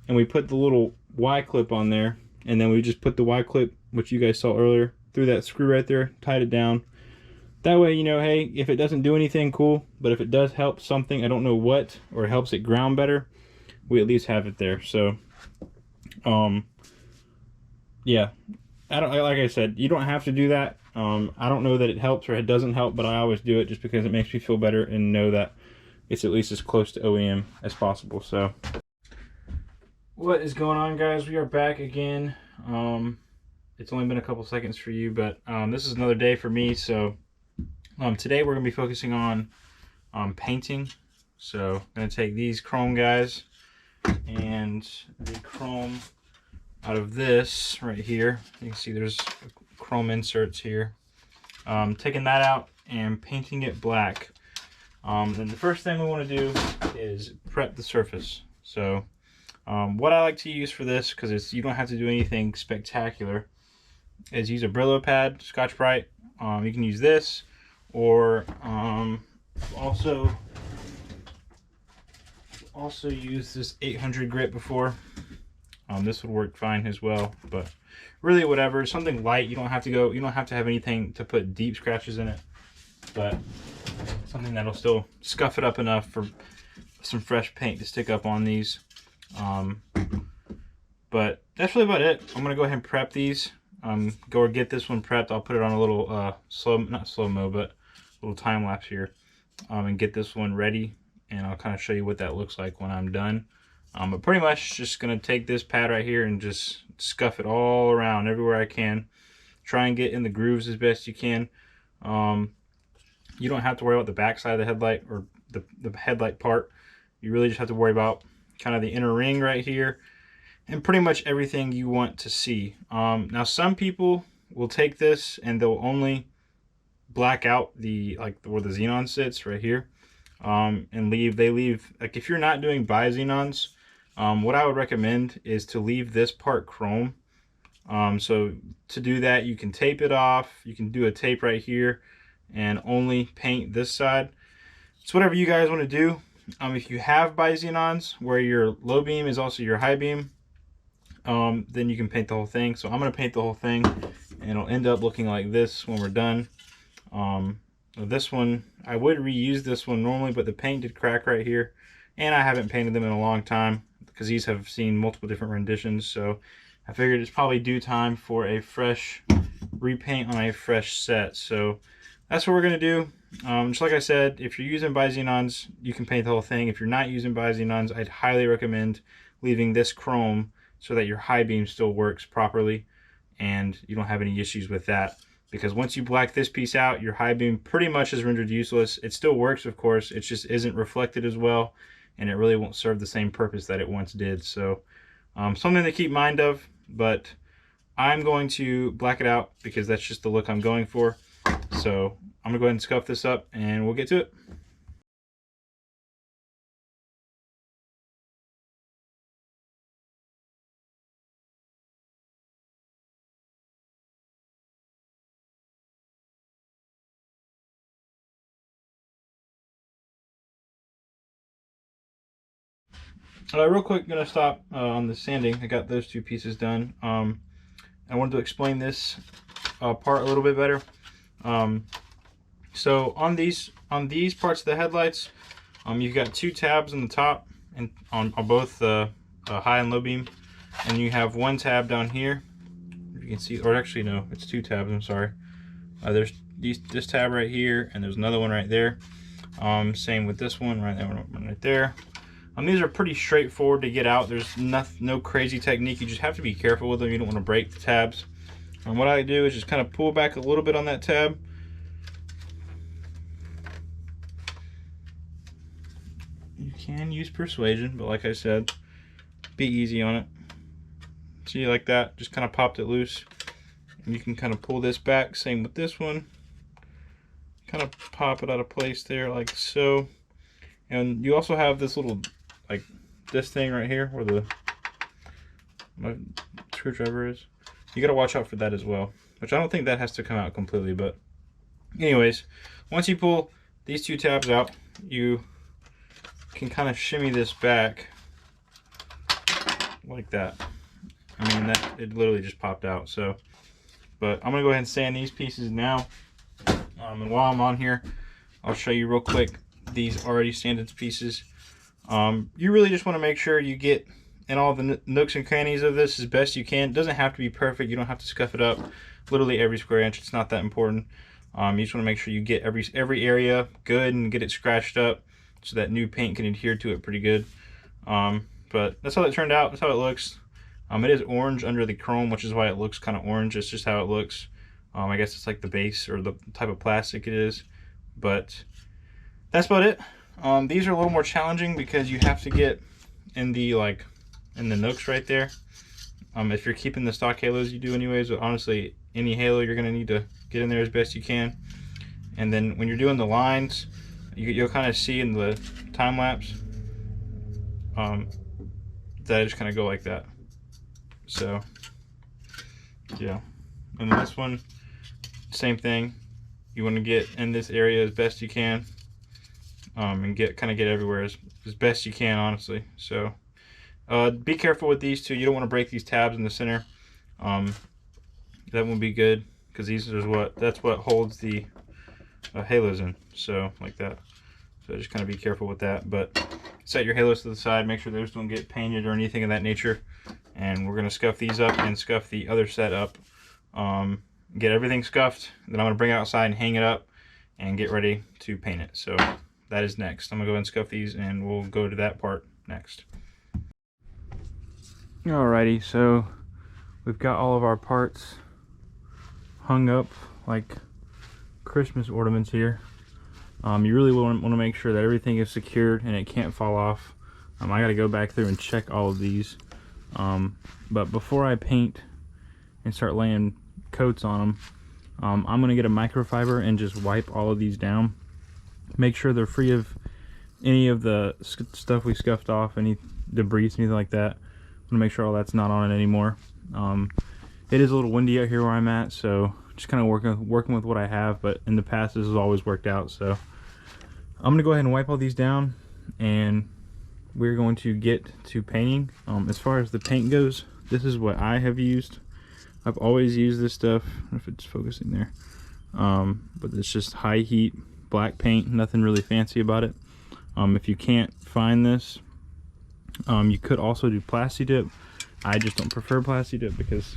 and we put the little Y clip on there, and then we just put the Y clip, which you guys saw earlier, through that screw right there, tied it down. That way, you know, hey, if it doesn't do anything, cool, but if it does help something, I don't know what, or helps it ground better, we at least have it there. So yeah, like I said, you don't have to do that. I don't know that it helps or it doesn't help, but I always do it just because it makes me feel better and know that it's at least as close to OEM as possible. So what is going on, guys? We are back again. It's only been a couple seconds for you, but this is another day for me. So today we're gonna be focusing on painting. So I'm gonna take these chrome guys and the chrome out of this right here. You can see there's chrome inserts here. Taking that out and painting it black. Then the first thing we want to do is prep the surface. So what I like to use for this, because you don't have to do anything spectacular, is use a Brillo pad, Scotch-Brite. You can use this, or also use this 800 grit before. This would work fine as well, but really whatever, something light. You don't have to have anything to put deep scratches in it, but something that'll still scuff it up enough for some fresh paint to stick up on these. But that's really about it. I'm gonna go ahead and prep these. Go get this one prepped. I'll put it on a little not slow-mo, but a little time lapse here, and get this one ready, and I'll kind of show you what that looks like when I'm done. But pretty much just gonna take this pad right here and just scuff it all around everywhere I can. Try and get in the grooves as best you can. You don't have to worry about the back side of the headlight or the headlight part. You really just have to worry about kind of the inner ring right here and pretty much everything you want to see. Now some people will take this and they'll only black out where the Xenon sits right here, and they leave, like, if you're not doing Bi-Xenons, what I would recommend is to leave this part chrome. So to do that, you can tape it off. You can do a tape right here and only paint this side. It's whatever you guys want to do. If you have Bi-Xenons where your low beam is also your high beam, then you can paint the whole thing. So I'm going to paint the whole thing, and it'll end up looking like this when we're done. This one, I would reuse this one normally, but the paint did crack right here, and I haven't painted them in a long time because these have seen multiple different renditions. So I figured it's probably due time for a fresh repaint on a fresh set. So that's what we're going to do. Just like I said, if you're using Bi-Xenons, you can paint the whole thing. If you're not using Bi-Xenons, I'd highly recommend leaving this chrome so that your high beam still works properly and you don't have any issues with that. Because once you black this piece out, your high beam pretty much is rendered useless. It still works, of course, it just isn't reflected as well, and it really won't serve the same purpose that it once did. So something to keep mind of, but I'm going to black it out because that's just the look I'm going for. So I'm gonna go ahead and scuff this up and we'll get to it. Real quick, gonna stop on the sanding. I got those two pieces done. I wanted to explain this part a little bit better. So on these parts of the headlights, you've got two tabs on the top and on both the high and low beam, and you have one tab down here. You can see, or actually no, it's two tabs. I'm sorry. There's this tab right here, and there's another one right there. Same with this one right there, one right there. These are pretty straightforward to get out. There's no crazy technique. You just have to be careful with them. You don't want to break the tabs. And what I do is just kind of pull back a little bit on that tab. You can use persuasion, but like I said, be easy on it. See, like that, just kind of popped it loose. And you can kind of pull this back. Same with this one. Kind of pop it out of place there, like so. And you also have this little, like this thing right here, where my screwdriver is. You gotta watch out for that as well, which I don't think that has to come out completely, but anyways, once you pull these two tabs out, you can kind of shimmy this back like that. I mean, that it literally just popped out. So, but I'm gonna go ahead and sand these pieces now. And while I'm on here, I'll show you real quick these already sanded pieces. You really just want to make sure you get in all the nooks and crannies of this as best you can. It doesn't have to be perfect. You don't have to scuff it up literally every square inch. It's not that important. You just want to make sure you get every area good and get it scratched up so that new paint can adhere to it pretty good. But that's how it turned out. That's how it looks. It is orange under the chrome, which is why it looks kind of orange. It's just how it looks. I guess it's like the base or the type of plastic it is. But that's about it. These are a little more challenging because you have to get in the nooks right there. If you're keeping the stock halos, you do anyways, but honestly, any halo you're gonna need to get in there as best you can. And then when you're doing the lines, you'll kind of see in the time lapse that I just kind of go like that. So yeah, and then this one, same thing. You want to get in this area as best you can, and kind of get everywhere as best you can, honestly. So be careful with these two. You don't want to break these tabs in the center. That won't be good because that's what holds the halos in. So like that. So just kind of be careful with that. But set your halos to the side. Make sure those don't get painted or anything of that nature. And we're gonna scuff these up and scuff the other set up. Get everything scuffed. Then I'm gonna bring it outside and hang it up and get ready to paint it. So that is next. I'm gonna go ahead and scuff these and we'll go to that part next. Alrighty, so we've got all of our parts hung up like Christmas ornaments here. You really want to make sure that everything is secured and it can't fall off. I gotta go back through and check all of these. But before I paint and start laying coats on them, I'm gonna get a microfiber and just wipe all of these down. Make sure they're free of any of the stuff we scuffed off, any debris, anything like that. I'm gonna make sure all that's not on it anymore. It is a little windy out here where I'm at, so just kind of working with what I have, but in the past this has always worked out. So I'm gonna go ahead and wipe all these down and we're going to get to painting. As far as the paint goes, this is what I have used. I've always used this stuff. I don't know if it's focusing there, but it's just high heat black paint, nothing really fancy about it. If you can't find this, you could also do Plasti Dip. I just don't prefer Plasti Dip because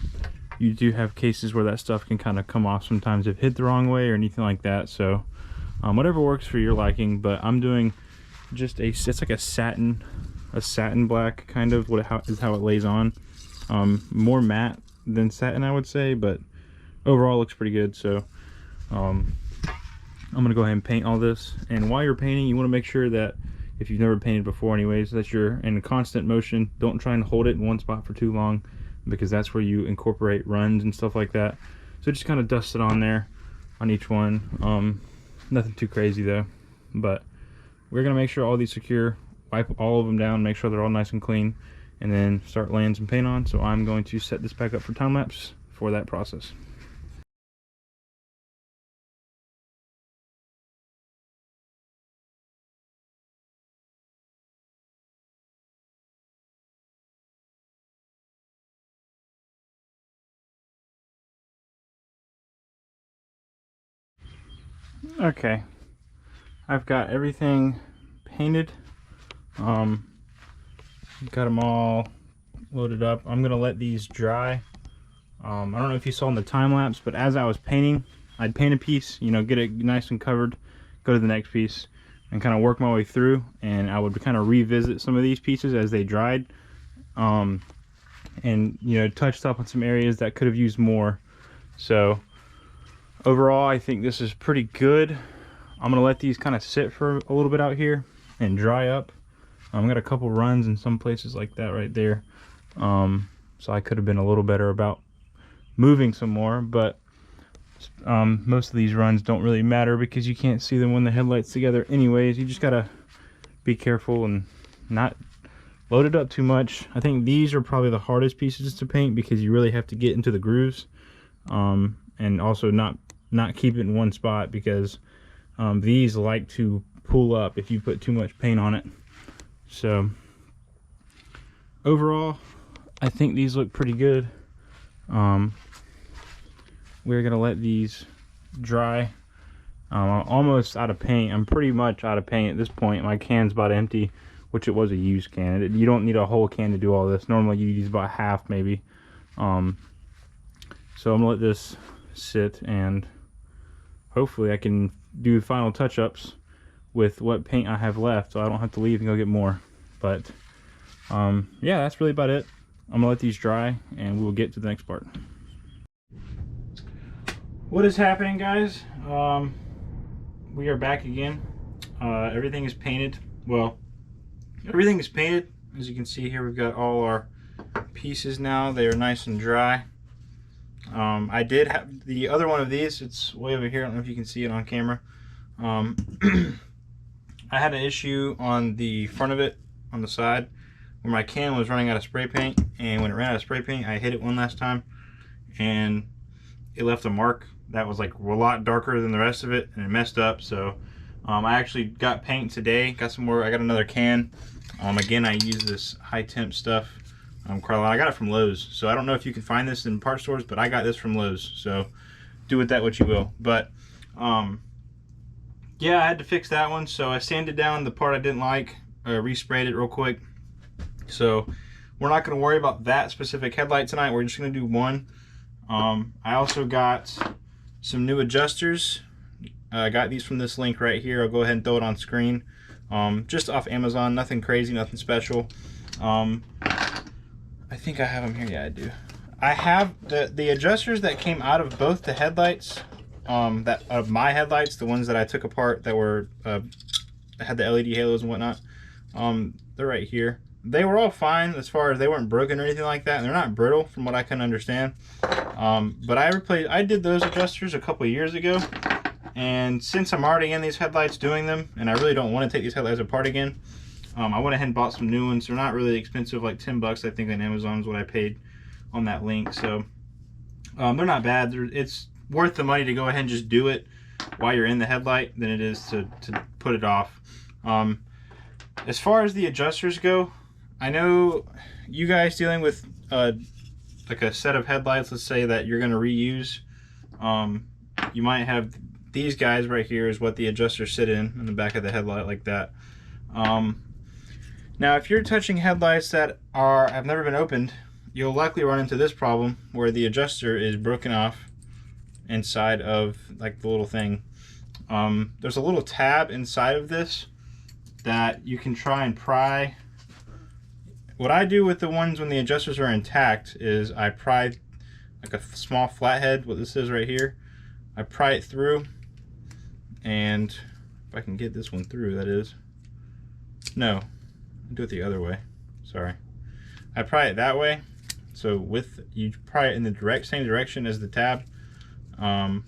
you do have cases where that stuff can kind of come off sometimes if hit the wrong way or anything like that. So whatever works for your liking, but I'm doing just it's like a satin black kind of is how it lays on. More matte than satin, I would say, but overall looks pretty good. So I'm gonna go ahead and paint all this. And while you're painting, you want to make sure that if you've never painted before anyways, that you're in constant motion. Don't try and hold it in one spot for too long because that's where you incorporate runs and stuff like that. So just kind of dust it on there on each one. Nothing too crazy though, but we're gonna make sure all these secure, wipe all of them down, make sure they're all nice and clean, and then start laying some paint on. So I'm going to set this back up for time lapse for that process. Okay, I've got everything painted. Got them all loaded up. I'm gonna let these dry. I don't know if you saw in the time lapse, but as I was painting, I'd paint a piece, you know, get it nice and covered, go to the next piece, and kind of work my way through. And I would kind of revisit some of these pieces as they dried, and you know, touched up on some areas that could have used more. So overall, I think this is pretty good. I'm gonna let these kind of sit for a little bit out here and dry up. I've got a couple runs in some places like that right there. So I could have been a little better about moving some more, but most of these runs don't really matter because you can't see them when the headlight's together anyways. You just gotta be careful and not load it up too much. I think these are probably the hardest pieces to paint because you really have to get into the grooves, and also not keep it in one spot because these like to pull up if you put too much paint on it. So overall, I think these look pretty good. We're gonna let these dry. I'm almost out of paint. I'm pretty much out of paint at this point. My can's about empty, which it was a used can. You don't need a whole can to do all this. Normally you use about half maybe. So I'm gonna let this sit and hopefully I can do final touch-ups with what paint I have left, so I don't have to leave and go get more. But yeah, that's really about it. I'm gonna let these dry and we'll get to the next part. What is happening, guys? We are back again. Everything is painted. Well, everything is painted. As you can see here, we've got all our pieces now. They are nice and dry. I did have the other one of these. It's way over here. I don't know if you can see it on camera. I had an issue on the front of it, on the side, where my can was running out of spray paint, and when it ran out of spray paint, I hit it one last time, and it left a mark that was like a lot darker than the rest of it, and it messed up. So I actually got paint today, got some more. I got another can. Again, I use this high temp stuff. Carla, I got it from Lowe's, so I don't know if you can find this in part stores, but I got this from Lowe's, so do with that what you will. But yeah, I had to fix that one, so I sanded down the part I didn't like, resprayed it real quick. So we're not going to worry about that specific headlight tonight. We're just going to do one. I also got some new adjusters. I got these from this link right here. I'll go ahead and throw it on screen. Just off Amazon, nothing crazy, nothing special. I think I have them here. Yeah, I do. I have the adjusters that came out of both the headlights, that of my headlights, the ones that I took apart that were had the LED halos and whatnot. They're right here. They were all fine as far as they weren't broken or anything like that, and they're not brittle from what I can understand. But I did those adjusters a couple years ago, and since I'm already in these headlights doing them, and I really don't want to take these headlights apart again, I went ahead and bought some new ones. They're not really expensive, like 10 bucks I think on Amazon is what I paid on that link. So they're not bad. It's worth the money to go ahead and just do it while you're in the headlight than it is to put it off. As far as the adjusters go, I know you guys dealing with like a set of headlights, let's say, that you're going to reuse. You might have these guys right here is what the adjusters sit in the back of the headlight like that. Now if you're touching headlights that have never been opened, you'll likely run into this problem where the adjuster is broken off inside of like the little thing. There's a little tab inside of this that you can try and pry. What I do with the ones when the adjusters are intact is I pry like a small flathead, what this is right here. I pry it through, and if I can get this one through, that is. No, do it the other way. Sorry. I pry it that way. So you pry it in the same direction as the tab. And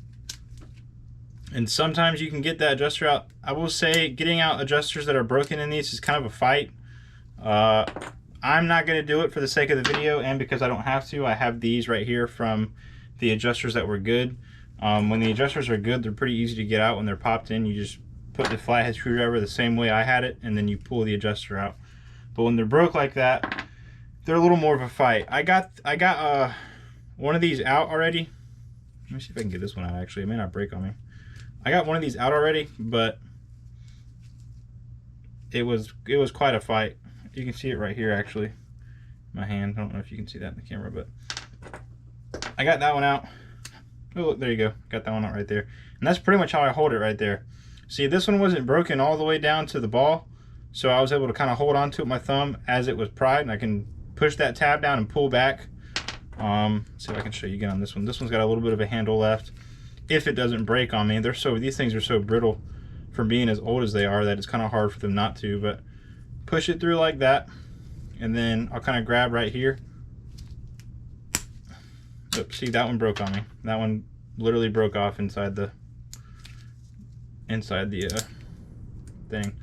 sometimes you can get that adjuster out. I will say getting out adjusters that are broken in these is kind of a fight. I'm not going to do it for the sake of the video, and because I don't have to. I have these right here from the adjusters that were good. When the adjusters are good, they're pretty easy to get out when they're popped in. You just put the flathead screwdriver the same way I had it, and then you pull the adjuster out. But when they're broke like that, they're a little more of a fight. I got one of these out already. Let me see if I can get this one out. Actually, it may not break on me. I got one of these out already, but it was quite a fight. You can see it right here, actually. My hand. I don't know if you can see that in the camera, but I got that one out. Oh, look, there you go. Got that one out right there. And that's pretty much how I hold it right there. See, this one wasn't broken all the way down to the ball, so I was able to kind of hold on to it with my thumb as it was pried, and I can push that tab down and pull back. See if I can show you again on this one. This one's got a little bit of a handle left, if it doesn't break on me. These things are so brittle from being as old as they are that it's kind of hard for them not to, but push it through like that, and then I'll kind of grab right here. Oops, see, that one broke on me. That one literally broke off inside the thing.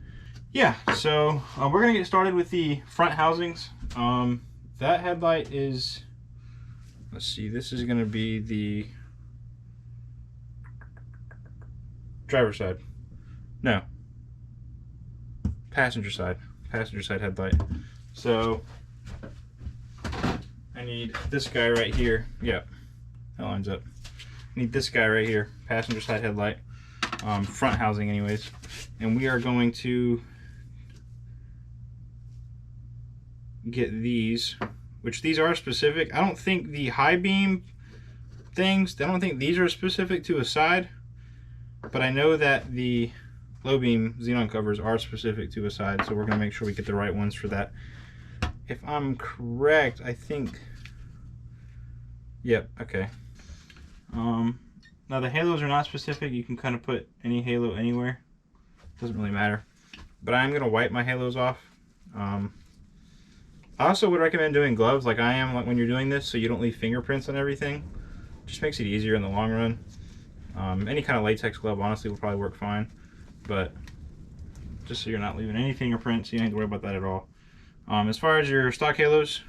Yeah, so we're gonna get started with the front housings. That headlight is, let's see, this is gonna be the driver's side. No, passenger side headlight. So I need this guy right here. Yeah, that lines up. I need this guy right here, passenger side headlight, front housing anyways. And we are going to get these, which these are specific. I don't think the high beam things, I don't think these are specific to a side, but I know that the low beam xenon covers are specific to a side, so we're gonna make sure we get the right ones for that. If I'm correct, I think, yep, okay. Now the halos are not specific. You can kind of put any halo anywhere. Doesn't really matter. But I'm gonna wipe my halos off. I also would recommend doing gloves like I am, like when you're doing this, so you don't leave fingerprints on everything. Just makes it easier in the long run. Any kind of latex glove honestly will probably work fine, but just so you're not leaving any fingerprints, you don't have to worry about that at all. As far as your stock halos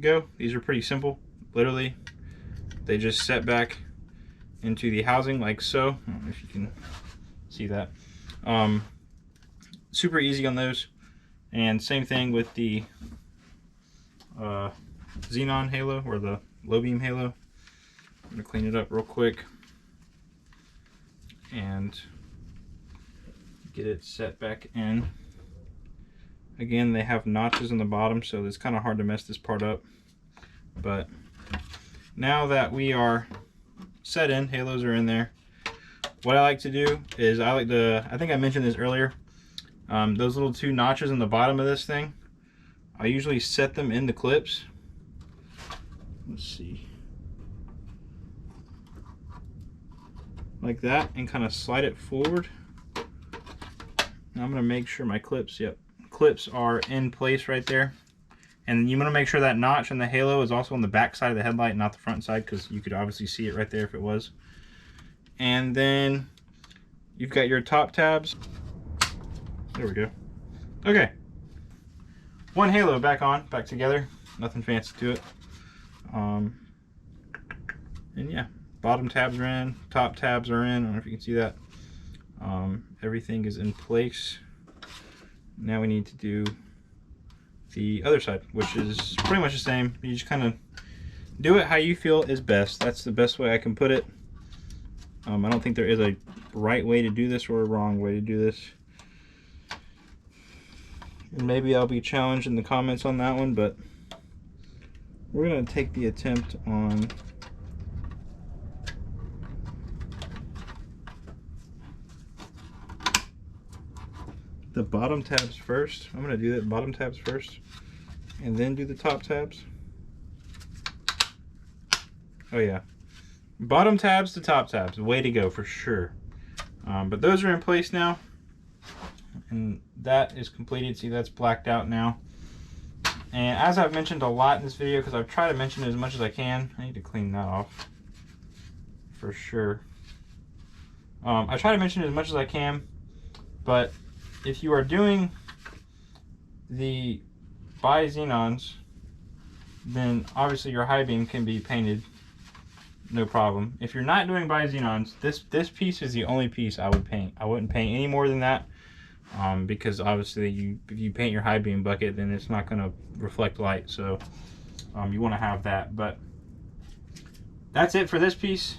go, these are pretty simple. Literally, they just set back into the housing like so. I don't know if you can see that. Super easy on those. And same thing with the xenon halo, or the low beam halo. I'm gonna clean it up real quick and get it set back in. Again, they have notches in the bottom, so it's kind of hard to mess this part up. But now that we are set in, halos are in there, what I like to do is I think I mentioned this earlier, those little two notches in the bottom of this thing, I usually set them in the clips. Let's see. Like that, and kind of slide it forward. Now I'm going to make sure my clips, clips are in place right there. And you want to make sure that notch in the halo is also on the back side of the headlight, not the front side, because you could obviously see it right there if it was. And then you've got your top tabs. There we go. Okay. One halo back on, back together. Nothing fancy to it. And yeah, bottom tabs are in, top tabs are in. I don't know if you can see that. Everything is in place. Now we need to do the other side, which is pretty much the same. You just kind of do it how you feel is best. That's the best way I can put it. I don't think there is a right way to do this or a wrong way to do this. And maybe I'll be challenged in the comments on that one, but we're going to take the attempt on the bottom tabs first. I'm going to do the bottom tabs first and then do the top tabs. Oh yeah, bottom tabs to top tabs, way to go for sure. But those are in place now, and that is completed. See, that's blacked out now. And as I've mentioned a lot in this video, because I've tried to mention it as much as I can, I need to clean that off for sure. I try to mention it as much as I can, but if you are doing the Bi-Xenons, then obviously your high beam can be painted, no problem. If you're not doing Bi-Xenons, this piece is the only piece I would paint. I wouldn't paint any more than that, because obviously if you paint your high beam bucket, then it's not going to reflect light, so you want to have that. But that's it for this piece.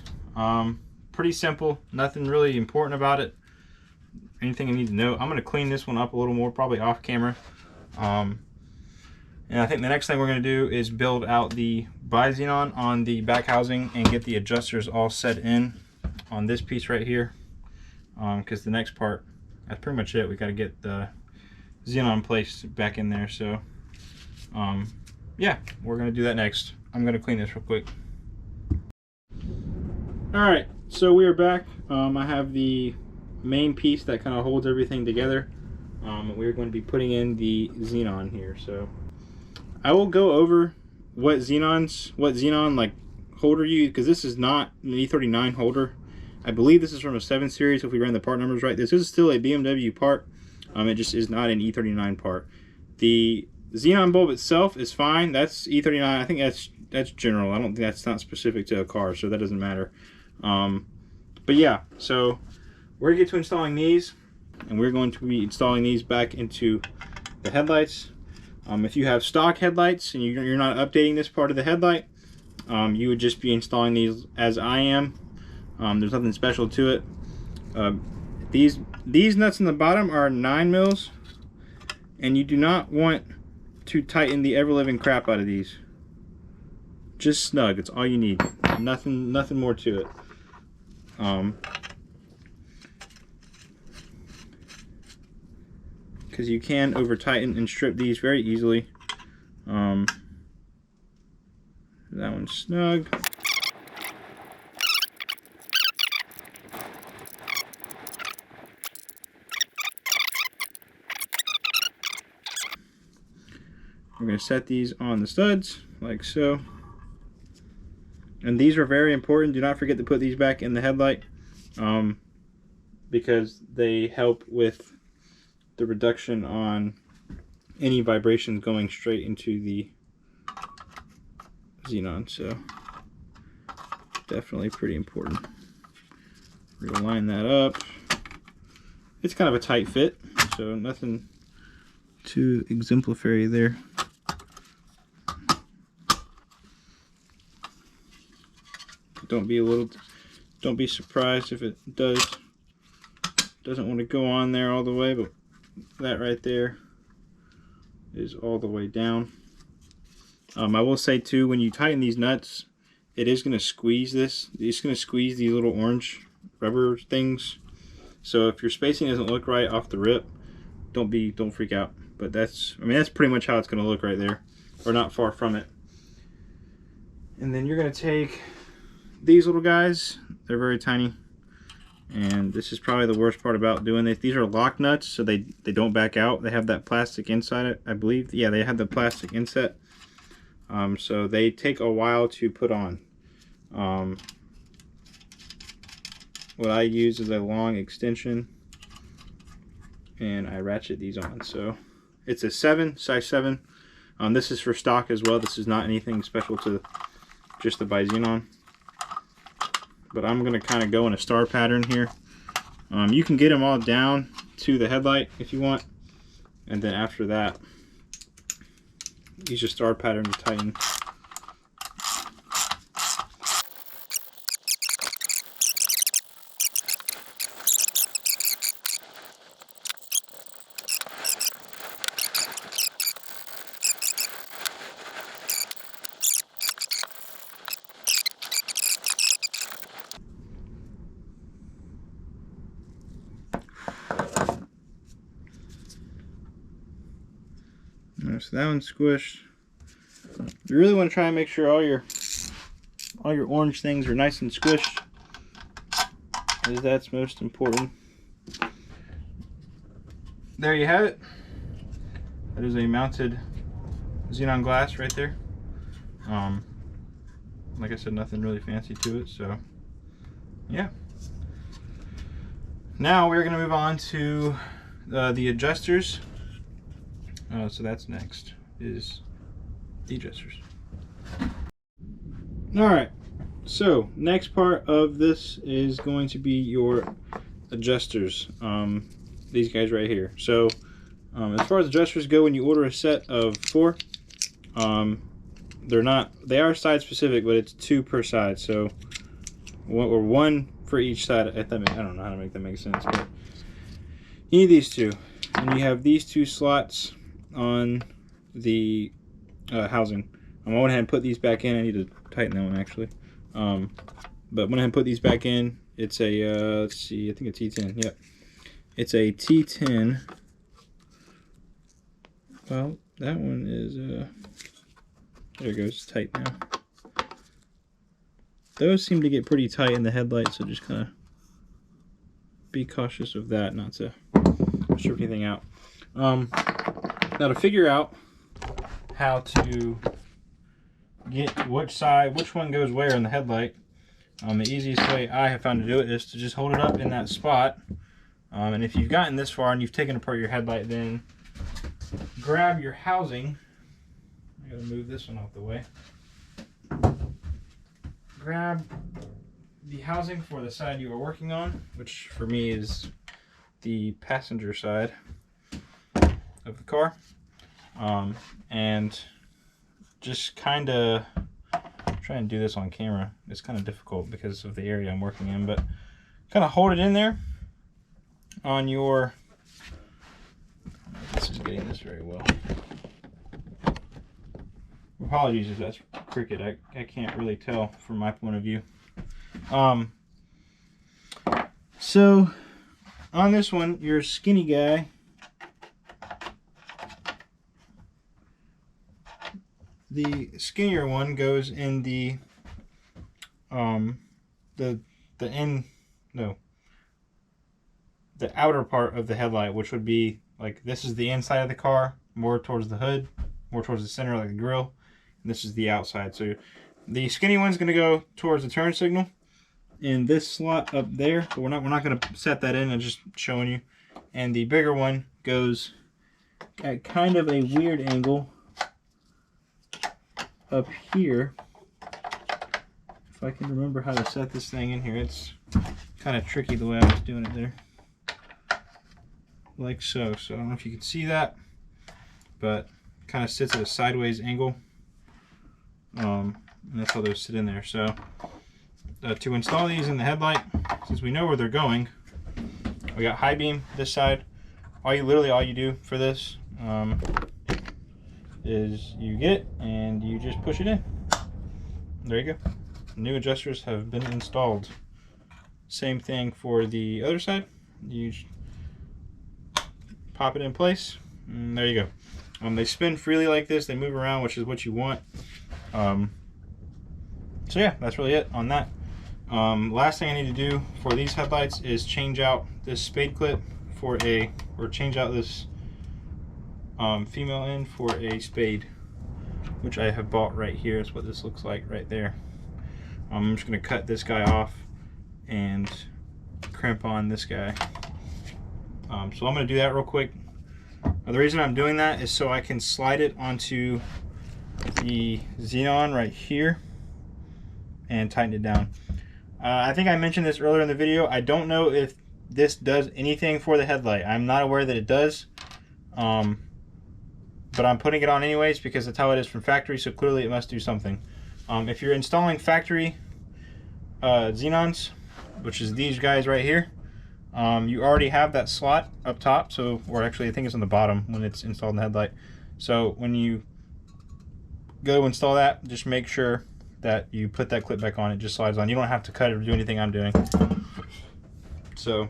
pretty simple, nothing really important about it. Anything you need to know. I'm going to clean this one up a little more, probably off camera. And I think the next thing we're going to do is build out the Bi-Xenon on the back housing and get the adjusters all set in on this piece right here. Because the next part, that's pretty much it. We got to get the xenon placed back in there. So yeah, we're going to do that next. I'm going to clean this real quick. Alright, so we are back. I have the main piece that kind of holds everything together. We're going to be putting in the xenon here. So I will go over what xenon like holder you, because this is not an E39 holder. I believe this is from a 7 series if we ran the part numbers right. This is still a BMW part. It just is not an E39 part. The xenon bulb itself is fine. That's E39. I think that's general. I don't think that's not specific to a car, so that doesn't matter. But yeah, so we're gonna get to installing these, and we're going to be installing these back into the headlights. If you have stock headlights and you're not updating this part of the headlight, you would just be installing these as I am. There's nothing special to it. These nuts in the bottom are 9 mils, and you do not want to tighten the ever-living crap out of these. Just snug. It's all you need. Nothing more to it. Because you can over tighten and strip these very easily. That one's snug. We're going to set these on the studs like so. And these are very important. Do not forget to put these back in the headlight, because they help with the reduction on any vibrations going straight into the xenon. So definitely pretty important. We're going to line that up. It's kind of a tight fit, so nothing too exemplary there. Don't be surprised if it doesn't want to go on there all the way, but that right there is all the way down. I will say too, when you tighten these nuts, it is going to squeeze this. It's going to squeeze these little orange rubber things. So if your spacing doesn't look right off the rip, don't freak out. But that's pretty much how it's going to look right there, or not far from it. And then you're going to take these little guys. They're very tiny, and this is probably the worst part about doing this. These are lock nuts, so they don't back out. They have that plastic inside it, I believe. Yeah, they have the plastic inset. So they take a while to put on. What I use is a long extension, and I ratchet these on. So it's a size 7. This is for stock as well. This is not anything special to just the Bi-Xenon. But I'm going to kind of go in a star pattern here. You can get them all down to the headlight if you want, and then after that, use your star pattern to tighten. So that one's squished. You really want to try and make sure all your orange things are nice and squished, as that's most important. There you have it. That is a mounted xenon glass right there. Like I said, nothing really fancy to it. So yeah. Now we're going to move on to the adjusters. So that's next, is the adjusters. Alright, so next part of this is going to be your adjusters. These guys right here. So as far as adjusters go, when you order a set of 4, they are side specific, but it's 2 per side. So one for each side. I don't know how to make that make sense, but you need these two, and you have these two slots on the housing. I went ahead and put these back in. I need to tighten that one actually, but went ahead and put these back in. It's a let's see, I think a T10. Yep, it's a T10. Well, that one is there it goes, tight now. Those seem to get pretty tight in the headlight, so just kind of be cautious of that, not to strip anything out. Now to figure out how to get which one goes where in the headlight, the easiest way I have found to do it is to just hold it up in that spot. And if you've gotten this far and you've taken apart your headlight, then grab your housing. I gotta move this one out the way. Grab the housing for the side you are working on, which for me is the passenger side of the car, and just kind of try and do this on camera. It's kind of difficult because of the area I'm working in, but kind of hold it in there on your, this is getting this very well. Apologies if that's crooked. I can't really tell from my point of view. So on this one, your skinny guy, the skinnier one goes in the outer part of the headlight, which would be like, this is the inside of the car, more towards the hood, more towards the center, like the grill. And this is the outside. So the skinny one's going to go towards the turn signal in this slot up there, but we're not going to set that in. I'm just showing you. And the bigger one goes at kind of a weird angle up here. If I can remember how to set this thing in here, it's kind of tricky the way I was doing it there. Like so. So I don't know if you can see that, but kind of sits at a sideways angle. And that's how those sit in there. So to install these in the headlight, since we know where they're going, we got high beam this side. All you do for this is you get it and you just push it in. There you go. New adjusters have been installed. Same thing for the other side. You pop it in place, and there you go. They spin freely like this. They move around, which is what you want. So yeah, that's really it on that. Last thing I need to do for these headlights is change out this spade clip for change out this female end for a spade, which I have bought right here. Is what this looks like right there. I'm just going to cut this guy off and crimp on this guy. So I'm going to do that real quick. The reason I'm doing that is so I can slide it onto the xenon right here and tighten it down. I think I mentioned this earlier in the video. I don't know if this does anything for the headlight. I'm not aware that it does, but I'm putting it on anyways because that's how it is from factory, so clearly it must do something. If you're installing factory xenons, which is these guys right here, you already have that slot up top, so, or actually I think it's on the bottom when it's installed in the headlight. So when you go install that, just make sure that you put that clip back on. It just slides on. You don't have to cut it or do anything I'm doing. So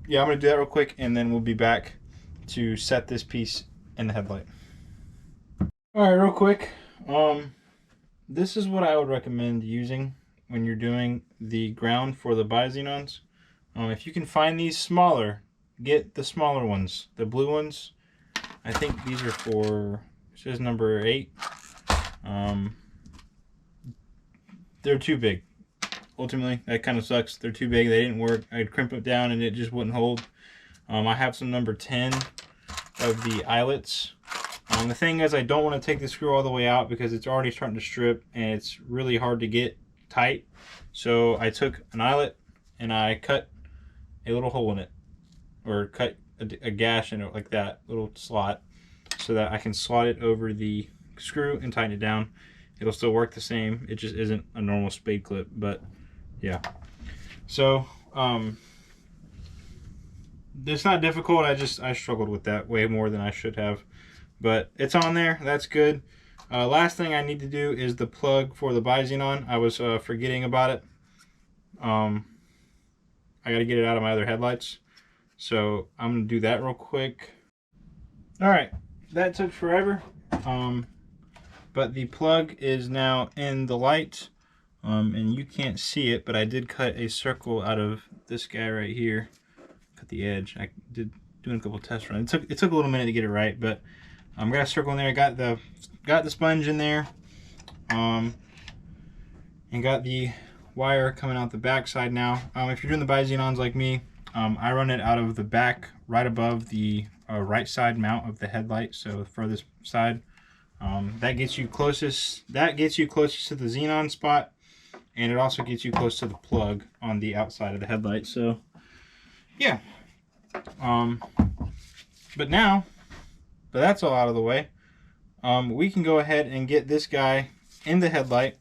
yeah, I'm going to do that real quick, and then we'll be back to set this piece in the headlight. Alright, real quick, this is what I would recommend using when you're doing the ground for the Bi-Xenons. If you can find these smaller, get the smaller ones. The blue ones, I think these are for, it says number 8. They're too big. Ultimately, that kind of sucks. They're too big. They didn't work. I'd crimp it down and it just wouldn't hold. I have some number 10 of the eyelets. The thing is, I don't want to take the screw all the way out because it's already starting to strip and it's really hard to get tight. So I took an eyelet and I cut a little hole in it, or cut a gash in it like that, little slot, so that I can slot it over the screw and tighten it down. It'll still work the same. It just isn't a normal spade clip, but yeah. So It's not difficult. I struggled with that way more than I should have, but it's on there. That's good. Last thing I need to do is the plug for the Bi-Xenon. I was forgetting about it. I got to get it out of my other headlights, so I'm gonna do that real quick. All right, that took forever, but the plug is now in the light, and you can't see it, but I did cut a circle out of this guy right here. Cut the edge. I did doing a couple test runs. It took a little minute to get it right, but I'm got a circle in there. I got the sponge in there, and got the wire coming out the back side now. If you're doing the Bi-Xenons like me, I run it out of the back, right above the right side mount of the headlight, so the furthest side. That gets you closest. That gets you closest to the xenon spot, and it also gets you close to the plug on the outside of the headlight. So, yeah. But that's all out of the way. We can go ahead and get this guy in the headlight.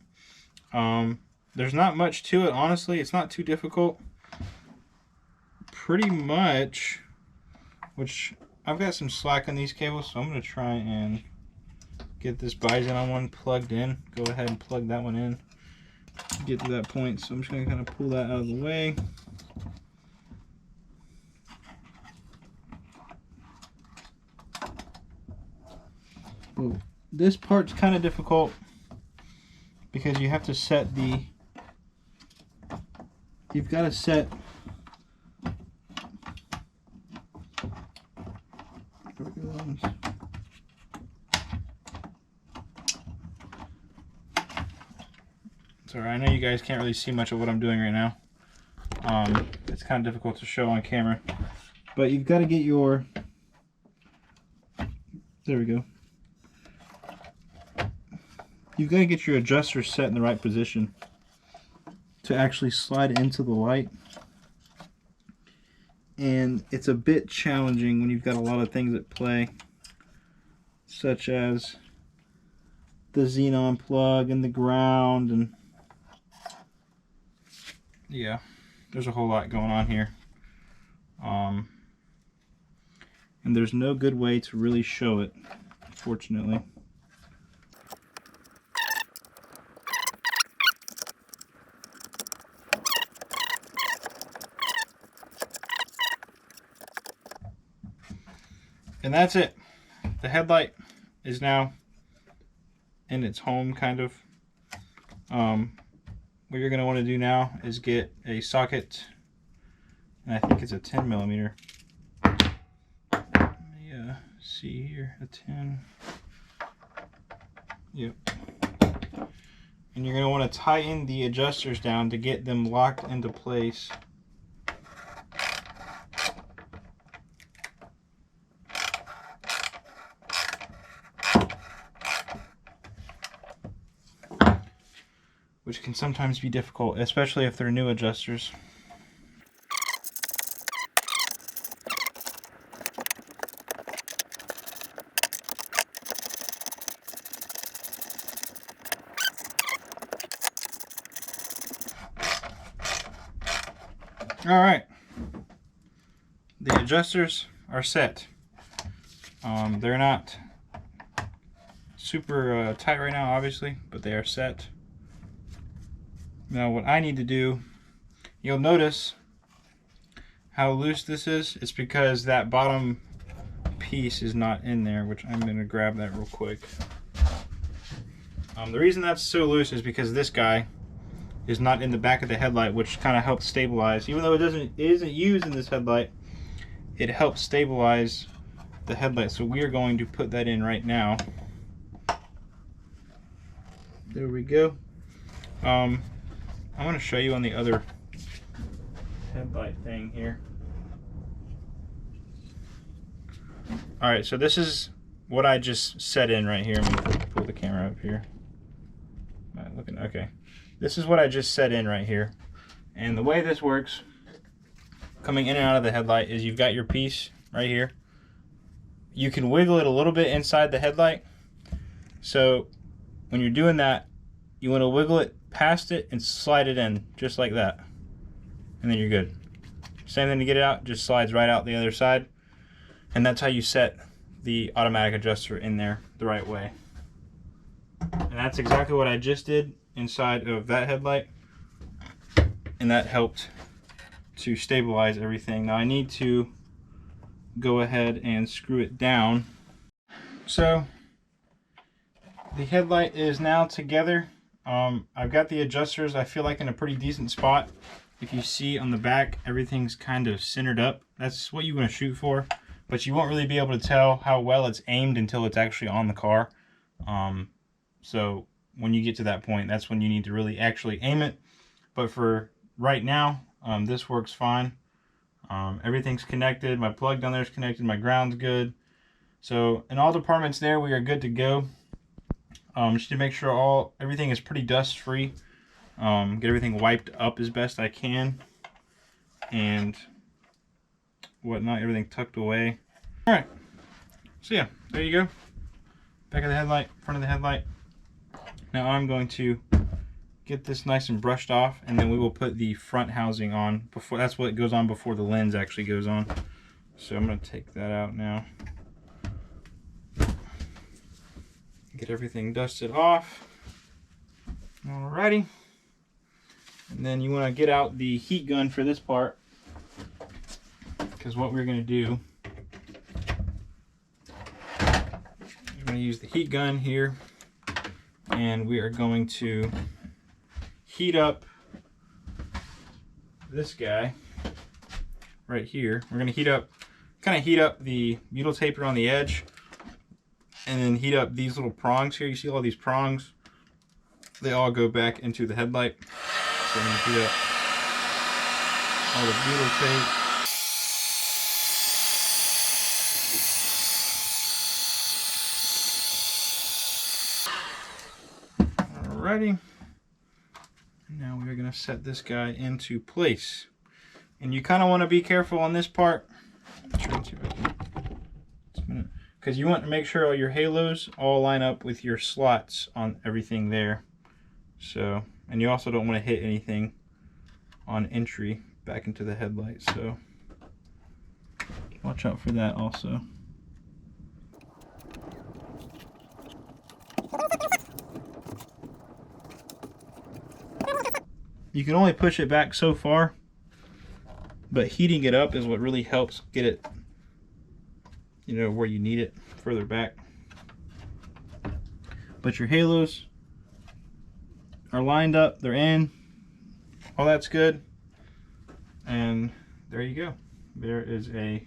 There's not much to it, honestly. It's not too difficult. Pretty much, which I've got some slack on these cables, so I'm going to try and get this Bi-Xenon one plugged in. Go ahead and plug that one in. Get to that point, so I'm just going to kind of pull that out of the way. Ooh, this part's kind of difficult because you have to set you've got to set sorry, I know you guys can't really see much of what I'm doing right now. It's kind of difficult to show on camera, but you've got to get your, there we go. You've got to get your adjuster set in the right position to actually slide into the light. And it's a bit challenging when you've got a lot of things at play, such as the xenon plug and the ground, and yeah, there's a whole lot going on here. And there's no good way to really show it, unfortunately. And that's it. The headlight is now in its home, kind of. What you're going to want to do now is get a socket, and I think it's a 10mm. Let me see here, a 10. Yep. And you're going to want to tighten the adjusters down to get them locked into place. Which can sometimes be difficult, especially if they're new adjusters. All right, the adjusters are set. They're not super tight right now, obviously, but they are set. Now what I need to do, you'll notice how loose this is. It's because that bottom piece is not in there, which I'm going to grab that real quick. The reason that's so loose is because this guy is not in the back of the headlight, which kind of helps stabilize. Even though it isn't used in this headlight, it helps stabilize the headlight. So we are going to put that in right now. There we go. I'm going to show you on the other headlight thing here. Alright, so this is what I just set in right here. I'm going to pull the camera up here. Am I looking? Okay. This is what I just set in right here. And the way this works, coming in and out of the headlight, is you've got your piece right here. You can wiggle it a little bit inside the headlight. So when you're doing that, you want to wiggle it past it and slide it in just like that, and then you're good. Same thing to get it out, just slides right out the other side. And that's how you set the automatic adjuster in there the right way. And that's exactly what I just did inside of that headlight. And that helped to stabilize everything. Now I need to go ahead and screw it down. So the headlight is now together. I've got the adjusters, I feel like, in a pretty decent spot. If you see on the back, everything's kind of centered up. That's what you want to shoot for, but you won't really be able to tell how well it's aimed until it's actually on the car. So when you get to that point, that's when you need to really actually aim it. But for right now, this works fine. Everything's connected. My plug down there is connected. My ground's good. So in all departments there, we are good to go. Just to make sure everything is pretty dust free. Get everything wiped up as best I can, and whatnot. Everything tucked away. All right. So yeah, there you go. Back of the headlight, front of the headlight. Now I'm going to get this nice and brushed off, and then we will put the front housing on before. That's what goes on before the lens actually goes on. So I'm going to take that out now. Get everything dusted off. Alrighty. And then you want to get out the heat gun for this part, because what we're going to do, we're going to use the heat gun here, and we are going to heat up this guy right here. We're going to kind of heat up the butyl taper on the edge, and then heat up these little prongs here. You see all these prongs? They all go back into the headlight. So I'm going to heat up all the butyl tape. Alrighty. Now we're going to set this guy into place. And you kind of want to be careful on this part. Because you want to make sure all your halos all line up with your slots on everything there. So, and you also don't want to hit anything on entry back into the headlight. So watch out for that also. You can only push it back so far, but heating it up is what really helps get it, you know, where you need it, further back. But your halos are lined up, they're in, all that's good, and there you go. There is a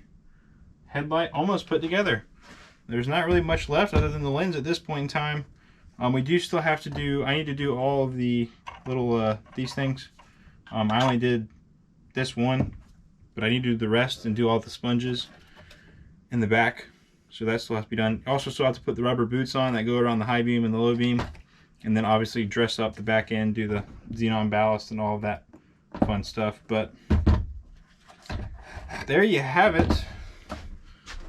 headlight almost put together. There's not really much left other than the lens at this point in time. We do still have to do, I need to do all of the little, these things. I only did this one, but I need to do the rest and do all the sponges in the back. So that still has to be done. Also still have to put the rubber boots on that go around the high beam and the low beam. And then obviously dress up the back end, do the xenon ballast and all of that fun stuff. But there you have it.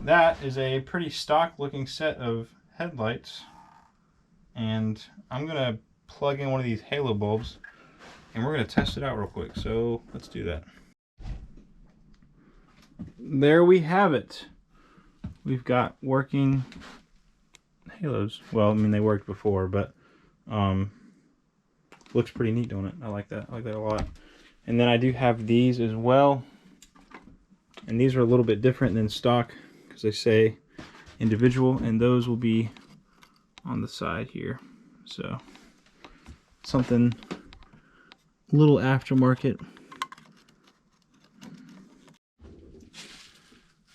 That is a pretty stock looking set of headlights. And I'm going to plug in one of these halo bulbs and we're going to test it out real quick. So let's do that. There we have it. We've got working halos. Well, I mean, they worked before, but looks pretty neat, don't it? I like that. I like that a lot. And then I do have these as well. And these are a little bit different than stock because they say individual, and those will be on the side here. So something a little aftermarket.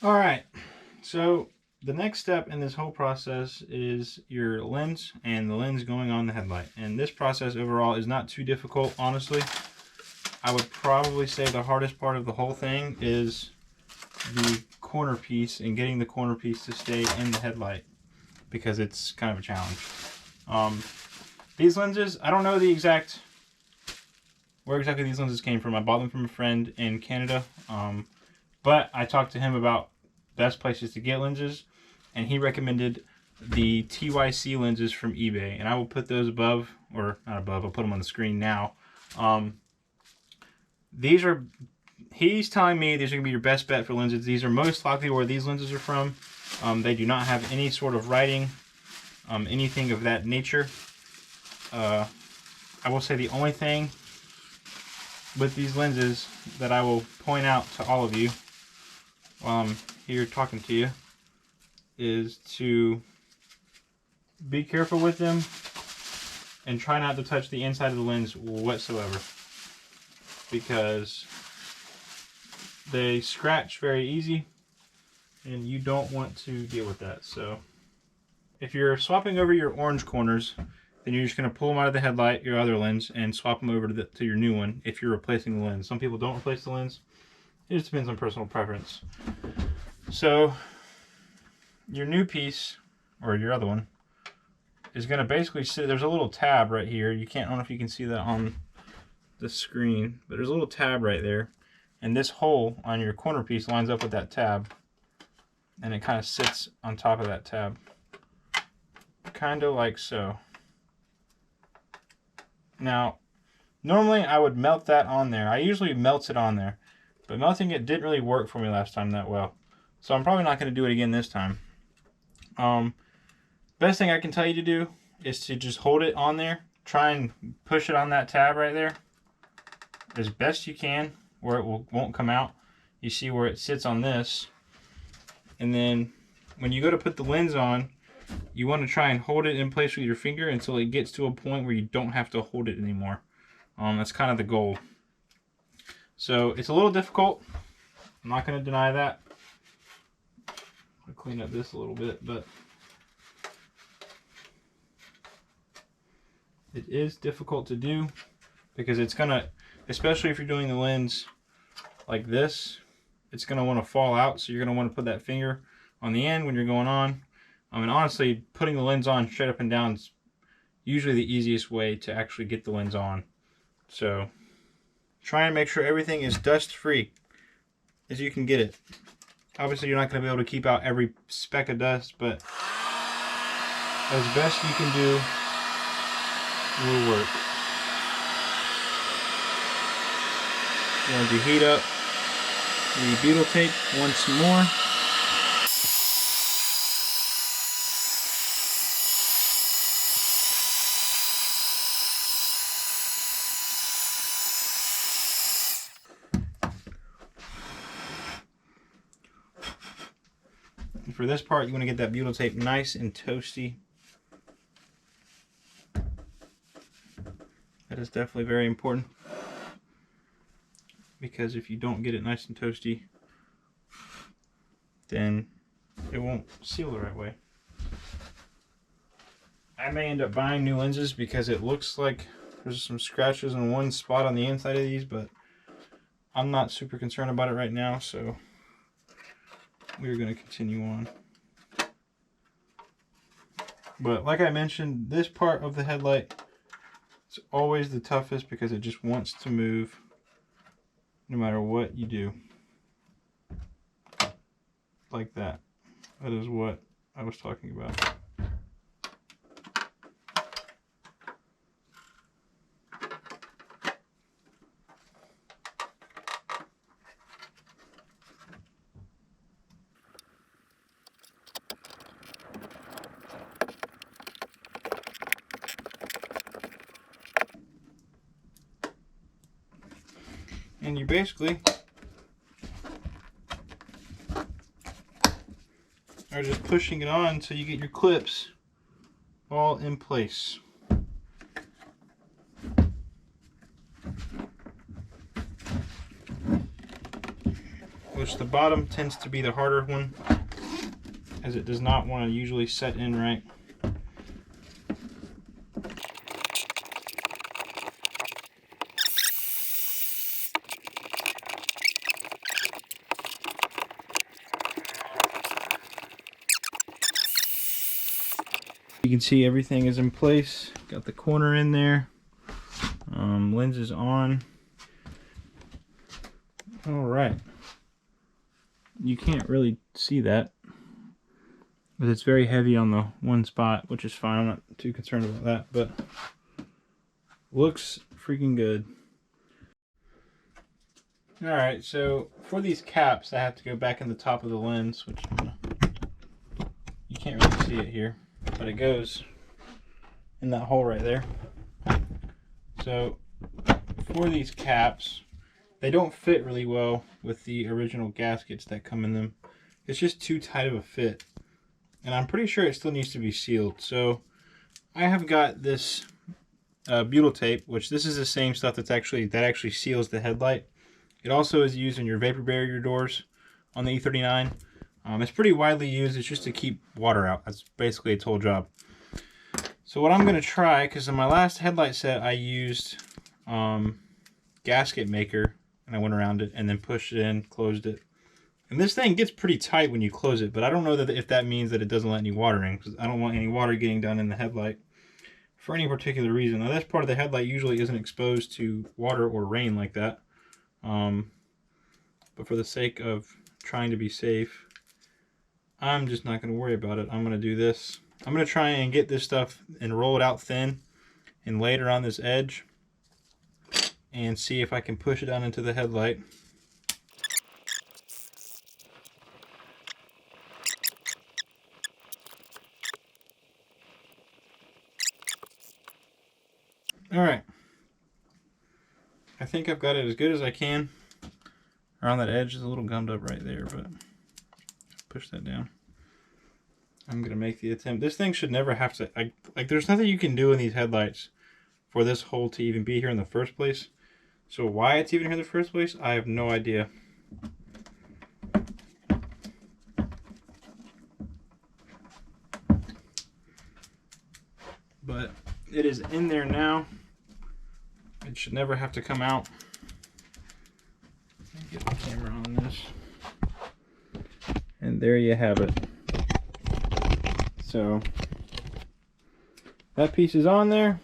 All right, so the next step in this whole process is your lens and the lens going on the headlight. And this process overall is not too difficult, honestly. I would probably say the hardest part of the whole thing is the corner piece and getting the corner piece to stay in the headlight, because it's kind of a challenge. These lenses, I don't know where exactly these lenses came from. I bought them from a friend in Canada, but I talked to him about best places to get lenses, and he recommended the TYC lenses from eBay, and I will put those above, or not above, I'll put them on the screen now. These are he's telling me these are going to be your best bet for lenses. These are most likely where these lenses are from. They do not have any sort of writing, anything of that nature. I will say the only thing with these lenses that I will point out to all of you while I'm here talking to you is to be careful with them and try not to touch the inside of the lens whatsoever, because they scratch very easy and you don't want to deal with that. So if you're swapping over your orange corners, then you're just going to pull them out of the headlight, your other lens, and swap them over to your new one if you're replacing the lens. Some people don't replace the lens. It just depends on personal preference. So your new piece, or your other one, is going to basically sit, there's a little tab right here. I don't know if you can see that on the screen, but there's a little tab right there. And this hole on your corner piece lines up with that tab. And it kind of sits on top of that tab. Kind of like so. Now, normally I would melt that on there. I usually melt it on there, but melting it didn't really work for me last time that well. So I'm probably not going to do it again this time. Best thing I can tell you to do is to just hold it on there. Try and push it on that tab right there as best you can where it won't come out. You see where it sits on this. And then when you go to put the lens on, you want to try and hold it in place with your finger until it gets to a point where you don't have to hold it anymore. That's kind of the goal. So it's a little difficult. I'm not going to deny that. I'll clean up this a little bit, but it is difficult to do because it's going to, especially if you're doing the lens like this, it's going to want to fall out. So you're going to want to put that finger on the end when you're going on. And honestly, putting the lens on straight up and down is usually the easiest way to actually get the lens on. So try and make sure everything is dust free as you can get it. Obviously you're not going to be able to keep out every speck of dust, but as best you can do will work. You want to heat up the butyl tape once more. And for this part, you want to get that butyl tape nice and toasty. That is definitely very important, because if you don't get it nice and toasty, then it won't seal the right way. I may end up buying new lenses because it looks like there's some scratches in one spot on the inside of these, but I'm not super concerned about it right now, so we're going to continue on. But like I mentioned, this part of the headlight is always the toughest because it just wants to move no matter what you do. Like that. That is what I was talking about. And you basically are just pushing it on until you get your clips all in place. Which the bottom tends to be the harder one, as it does not want to usually set in right. You can see everything is in place. Got the corner in there. Lens is on. All right. You can't really see that, but it's very heavy on the one spot, which is fine. I'm not too concerned about that, but looks freaking good. Alright, so for these caps, I have to go back in the top of the lens, which you can't really see it here, but it goes in that hole right there. So for these caps, they don't fit really well with the original gaskets that come in them. It's just too tight of a fit. And I'm pretty sure it still needs to be sealed. So I have got this butyl tape, which this is the same stuff that actually seals the headlight. It also is used in your vapor barrier doors on the E39. It's pretty widely used. It's just to keep water out. That's basically its whole job. So what I'm going to try, because in my last headlight set I used gasket maker, and I went around it and then pushed it in, closed it. And this thing gets pretty tight when you close it, but I don't know if that means that it doesn't let any water in, because I don't want any water getting down in the headlight for any particular reason. Now this part of the headlight usually isn't exposed to water or rain like that. But for the sake of trying to be safe, I'm just not going to worry about it. I'm going to do this. I'm going to try and get this stuff and roll it out thin and lay it around this edge and see if I can push it down into the headlight. Alright. I think I've got it as good as I can. Around that edge is a little gummed up right there, but push that down. I'm going to make the attempt. This thing should never have to... like, there's nothing you can do in these headlights for this hole to even be here in the first place. So why it's even here in the first place, I have no idea. But it is in there now. It should never have to come out. Let me get the camera on this. And there you have it. So that piece is on there.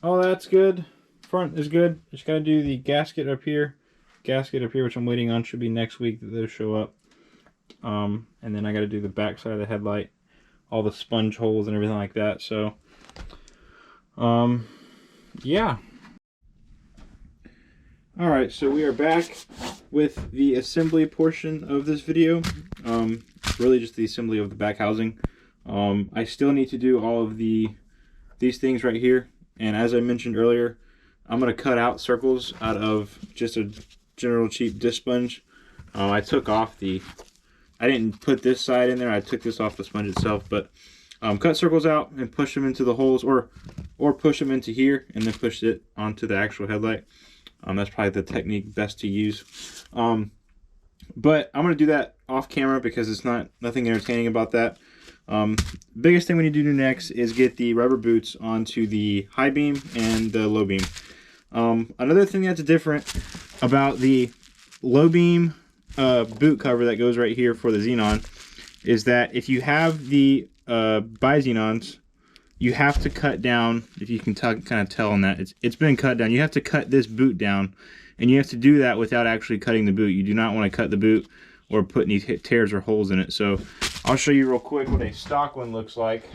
All that's good. Front is good. Just gotta do the gasket up here. Gasket up here, which I'm waiting on, should be next week that those show up. And then I gotta do the back side of the headlight, all the sponge holes and everything like that. So yeah. Alright, so we are back with the assembly portion of this video. Really just the assembly of the back housing. I still need to do all of these things right here, and as I mentioned earlier, I'm going to cut out circles out of just a general cheap disc sponge. I took off I didn't put this side in there, I took this off the sponge itself, but cut circles out and push them into the holes, or push them into here and then push it onto the actual headlight. That's probably the technique best to use. But I'm going to do that off camera because it's nothing entertaining about that. Biggest thing we need to do next is get the rubber boots onto the high beam and the low beam. Another thing that's different about the low beam boot cover that goes right here for the Xenon is that if you have the Bi-Xenons, you have to cut down, if you can kind of tell on that, it's been cut down. You have to cut this boot down, and you have to do that without actually cutting the boot. You do not want to cut the boot or put any tears or holes in it. So I'll show you real quick what a stock one looks like.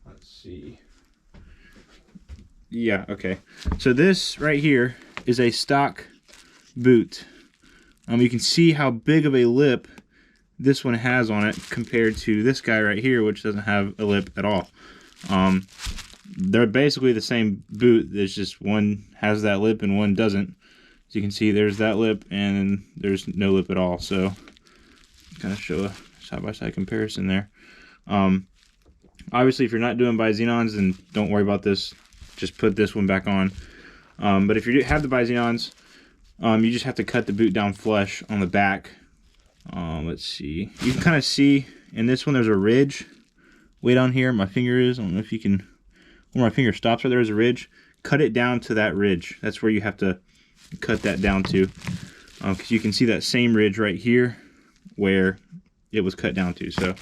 Let's see. Yeah, okay. So this right here is a stock boot. You can see how big of a lip this one has on it compared to this guy right here, which doesn't have a lip at all. They're basically the same boot. There's just one has that lip and one doesn't. As you can see, there's that lip and there's no lip at all. So kind of show a side-by-side comparison there. Obviously, if you're not doing Bi-Xenons, then don't worry about this. Just put this one back on. But if you have the Bi-Xenons, you just have to cut the boot down flush on the back. Let's see. You can kind of see in this one there's a ridge way down here. My finger is. I don't know if you can. Where my finger stops, right there is a ridge. Cut it down to that ridge. That's where you have to cut that down to, because you can see that same ridge right here where it was cut down to. So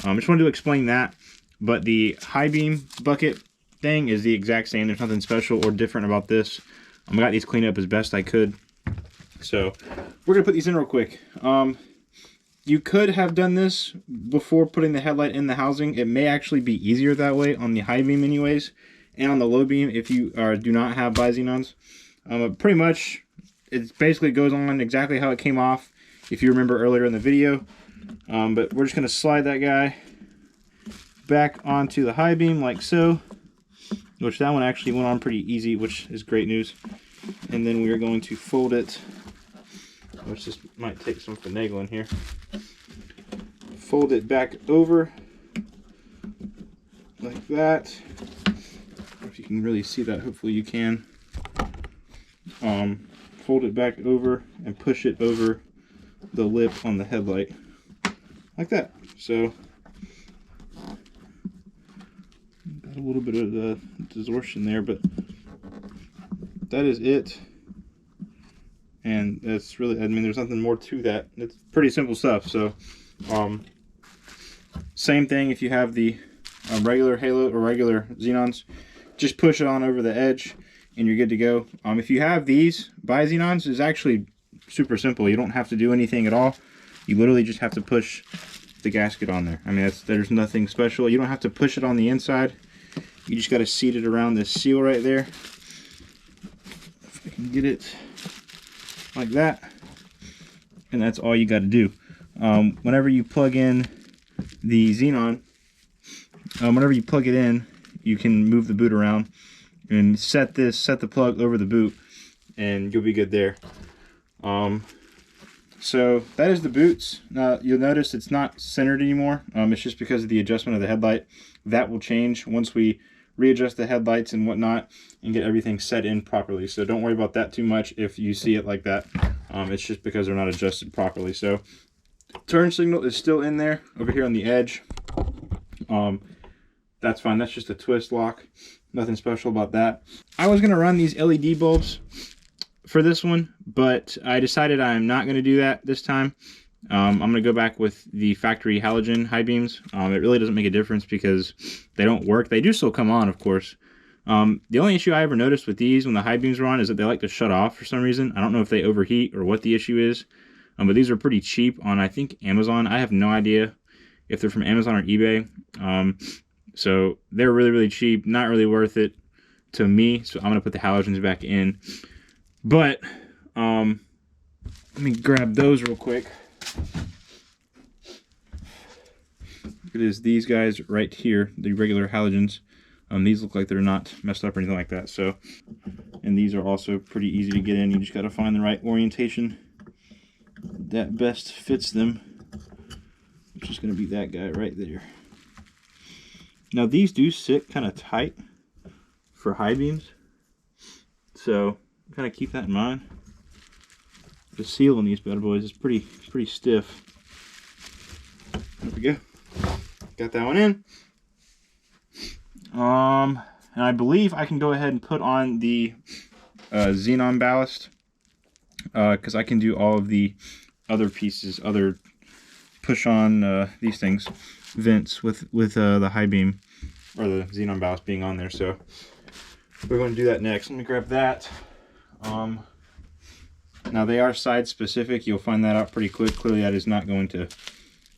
I just wanted to explain that. But the high beam bucket thing is the exact same. There's nothing special or different about this. I got these cleaned up as best I could. So we're gonna put these in real quick. You could have done this before putting the headlight in the housing. It may actually be easier that way on the high beam anyways, and on the low beam if you do not have Bi-Xenons. Pretty much, it basically goes on exactly how it came off, if you remember earlier in the video. But we're just going to slide that guy back onto the high beam like so, which that one actually went on pretty easy, which is great news. And then we are going to fold it, which this might take some finagling here. Fold it back over like that. If you can really see that, hopefully you can. Fold it back over and push it over the lip on the headlight like that. So got a little bit of the distortion there, but that is it. And that's really, I mean, there's nothing more to that. It's pretty simple stuff. So same thing if you have the regular halo or regular xenons, just push it on over the edge and you're good to go. If you have these Bi-Xenons, it's actually super simple. You don't have to do anything at all. You literally just have to push the gasket on there. I mean, there's nothing special. You don't have to push it on the inside. You just got to seat it around this seal right there. If I can get it like that. And that's all you got to do. Whenever you plug in the xenon, whenever you plug it in, you can move the boot around and set the plug over the boot, and you'll be good there. So that is the boots. You'll notice it's not centered anymore. It's just because of the adjustment of the headlight. That will change once we readjust the headlights and whatnot and get everything set in properly. So don't worry about that too much if you see it like that. It's just because they're not adjusted properly. So turn signal is still in there over here on the edge. That's fine. That's just a twist lock. Nothing special about that. I was going to run these LED bulbs for this one, but I decided I'm not going to do that this time. I'm going to go back with the factory halogen high beams. It really doesn't make a difference because they don't work. They do still come on, of course. The only issue I ever noticed with these when the high beams are on is that they like to shut off for some reason. I don't know if they overheat or what the issue is, but these are pretty cheap on, I think, Amazon. I have no idea if they're from Amazon or eBay. So they're really, really cheap, not really worth it to me. So I'm going to put the halogens back in. But let me grab those real quick. It is these guys right here, the regular halogens. These look like they're not messed up or anything like that. So, and these are also pretty easy to get in. You just got to find the right orientation that best fits them, which is going to be that guy right there. Now these do sit kind of tight for high beams, so kind of keep that in mind. The seal on these bad boys is pretty stiff. There we go. Got that one in. And I believe I can go ahead and put on the xenon ballast, because I can do all of the other pieces, other push on these things, vents with the high beam or the xenon ballast being on there. So we're going to do that next. Let me grab that. Now they are side specific. You'll find that out pretty quick. Clearly that is not going to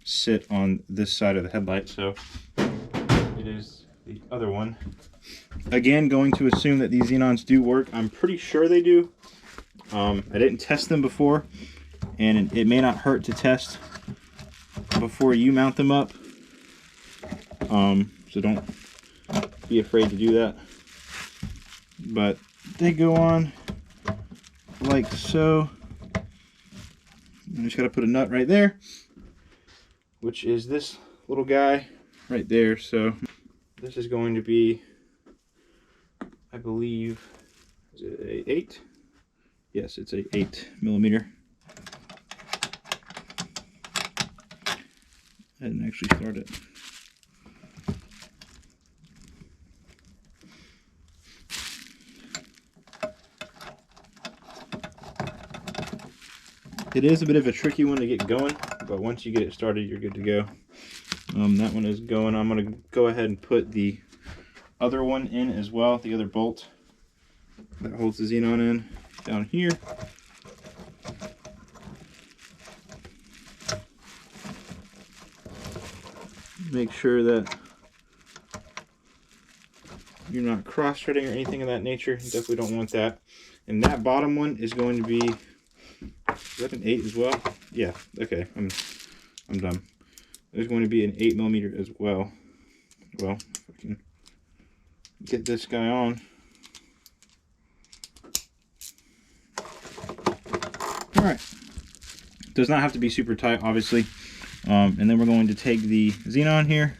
sit on this side of the headlight, so it is the other one. Again, going to assume that these xenons do work. I'm pretty sure they do. I didn't test them before, and it may not hurt to test before you mount them up. So don't be afraid to do that. But they go on like so. You just got to put a nut right there, which is this little guy right there. So this is going to be, I believe, is it a 8? Yes, it's a 8mm. I didn't actually start it. It is a bit of a tricky one to get going, but once you get it started, you're good to go. That one is going. I'm going to go ahead and put the other one in as well, the other bolt that holds the xenon in down here. Make sure that you're not cross-threading or anything of that nature. You definitely don't want that. And that bottom one is going to be, is that an 8 as well? Yeah, okay, I'm done. There's going to be an 8mm as well. Well, if I can get this guy on. All right, does not have to be super tight, obviously. And then we're going to take the xenon here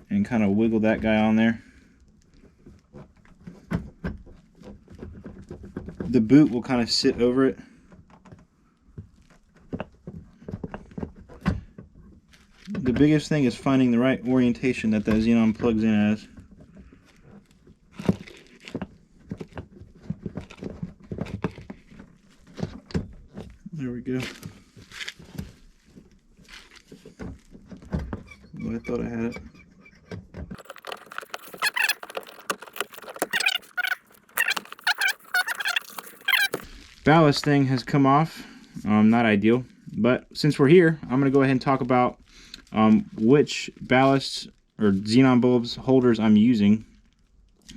and kind of wiggle that guy on there. The boot will kind of sit over it. The biggest thing is finding the right orientation that xenon plugs in as. There we go. Well, I thought I had it. Ballast thing has come off. Not ideal, but since we're here, I'm going to go ahead and talk about which ballast or xenon bulbs holders I'm using.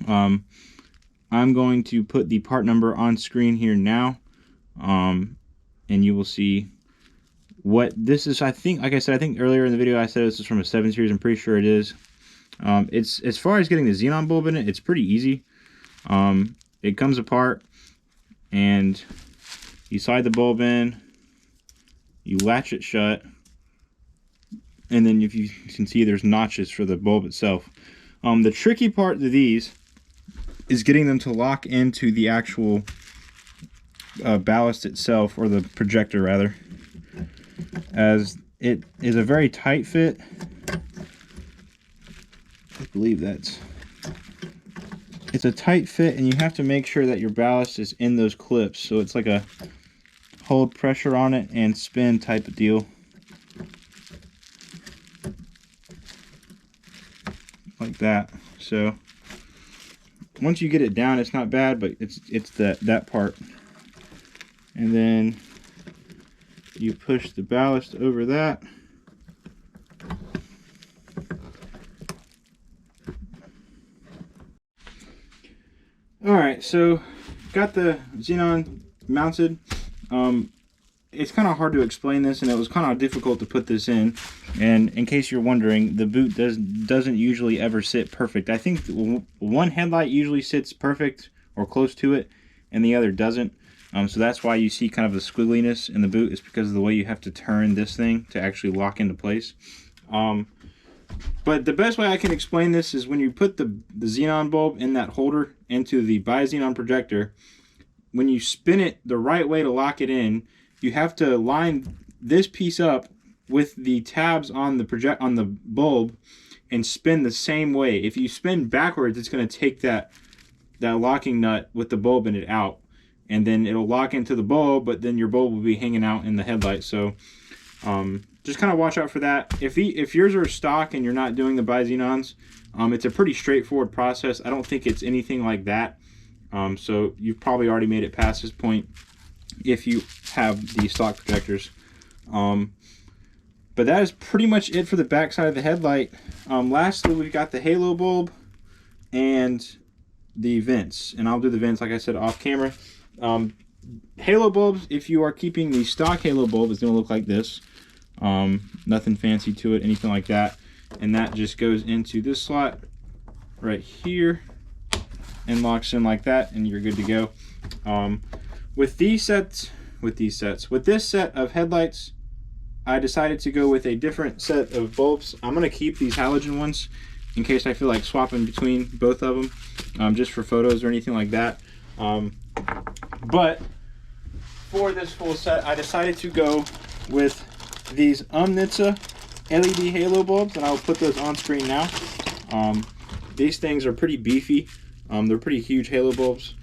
I'm going to put the part number on screen here now, and you will see what this is. I think, like I said, I think earlier in the video I said this is from a 7 series. I'm pretty sure it is. It's, as far as getting the xenon bulb in it, it's pretty easy. It comes apart, and you slide the bulb in, you latch it shut, and then if you can see, there's notches for the bulb itself. The tricky part to these is getting them to lock into the actual ballast itself, or the projector rather, as it is a very tight fit. I believe it's a tight fit, and you have to make sure that your ballast is in those clips, so it's like a hold pressure on it and spin type of deal. Like that. So once you get it down, it's not bad, but it's that part. And then you push the ballast over that. Alright, so got the xenon mounted. It's kind of hard to explain this, and it was kind of difficult to put this in. And in case you're wondering, the boot doesn't usually ever sit perfect. I think one headlight usually sits perfect or close to it, and the other doesn't. So that's why you see kind of the squiggliness in the boot, is because of the way you have to turn this thing to actually lock into place. But the best way I can explain this is when you put the xenon bulb in that holder into the Bi-Xenon projector, when you spin it the right way to lock it in, you have to line this piece up with the tabs on the bulb and spin the same way. If you spin backwards, it's going to take that locking nut with the bulb in it out, and then it'll lock into the bulb, but then your bulb will be hanging out in the headlight. So just kind of watch out for that. If yours are stock and you're not doing the Bi-Xenons, it's a pretty straightforward process. I don't think it's anything like that. So you've probably already made it past this point if you have the stock projectors. But that is pretty much it for the back side of the headlight. Lastly, we've got the halo bulb and the vents, and I'll do the vents, like I said, off camera. Halo bulbs, if you are keeping the stock halo bulb, is going to look like this. Nothing fancy to it, anything like that. And that just goes into this slot right here and locks in like that, and you're good to go. With this set of headlights, I decided to go with a different set of bulbs. I'm going to keep these halogen ones in case I feel like swapping between both of them, just for photos or anything like that. But for this full set, I decided to go with these Umnitsa LED halo bulbs, and I'll put those on screen now. These things are pretty beefy. They're pretty huge halo bulbs,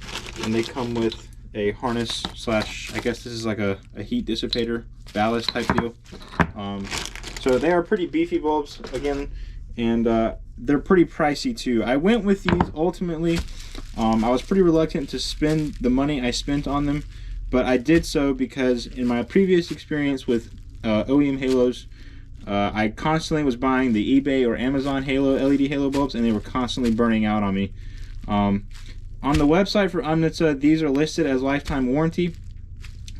and they come with a harness slash, I guess this is like a heat dissipator ballast type deal. So they are pretty beefy bulbs again, and they're pretty pricey too. I went with these ultimately. I was pretty reluctant to spend the money I spent on them, but I did so because in my previous experience with OEM halos, I constantly was buying the eBay or Amazon LED halo bulbs, and they were constantly burning out on me. On the website for Omnitsa, these are listed as lifetime warranty.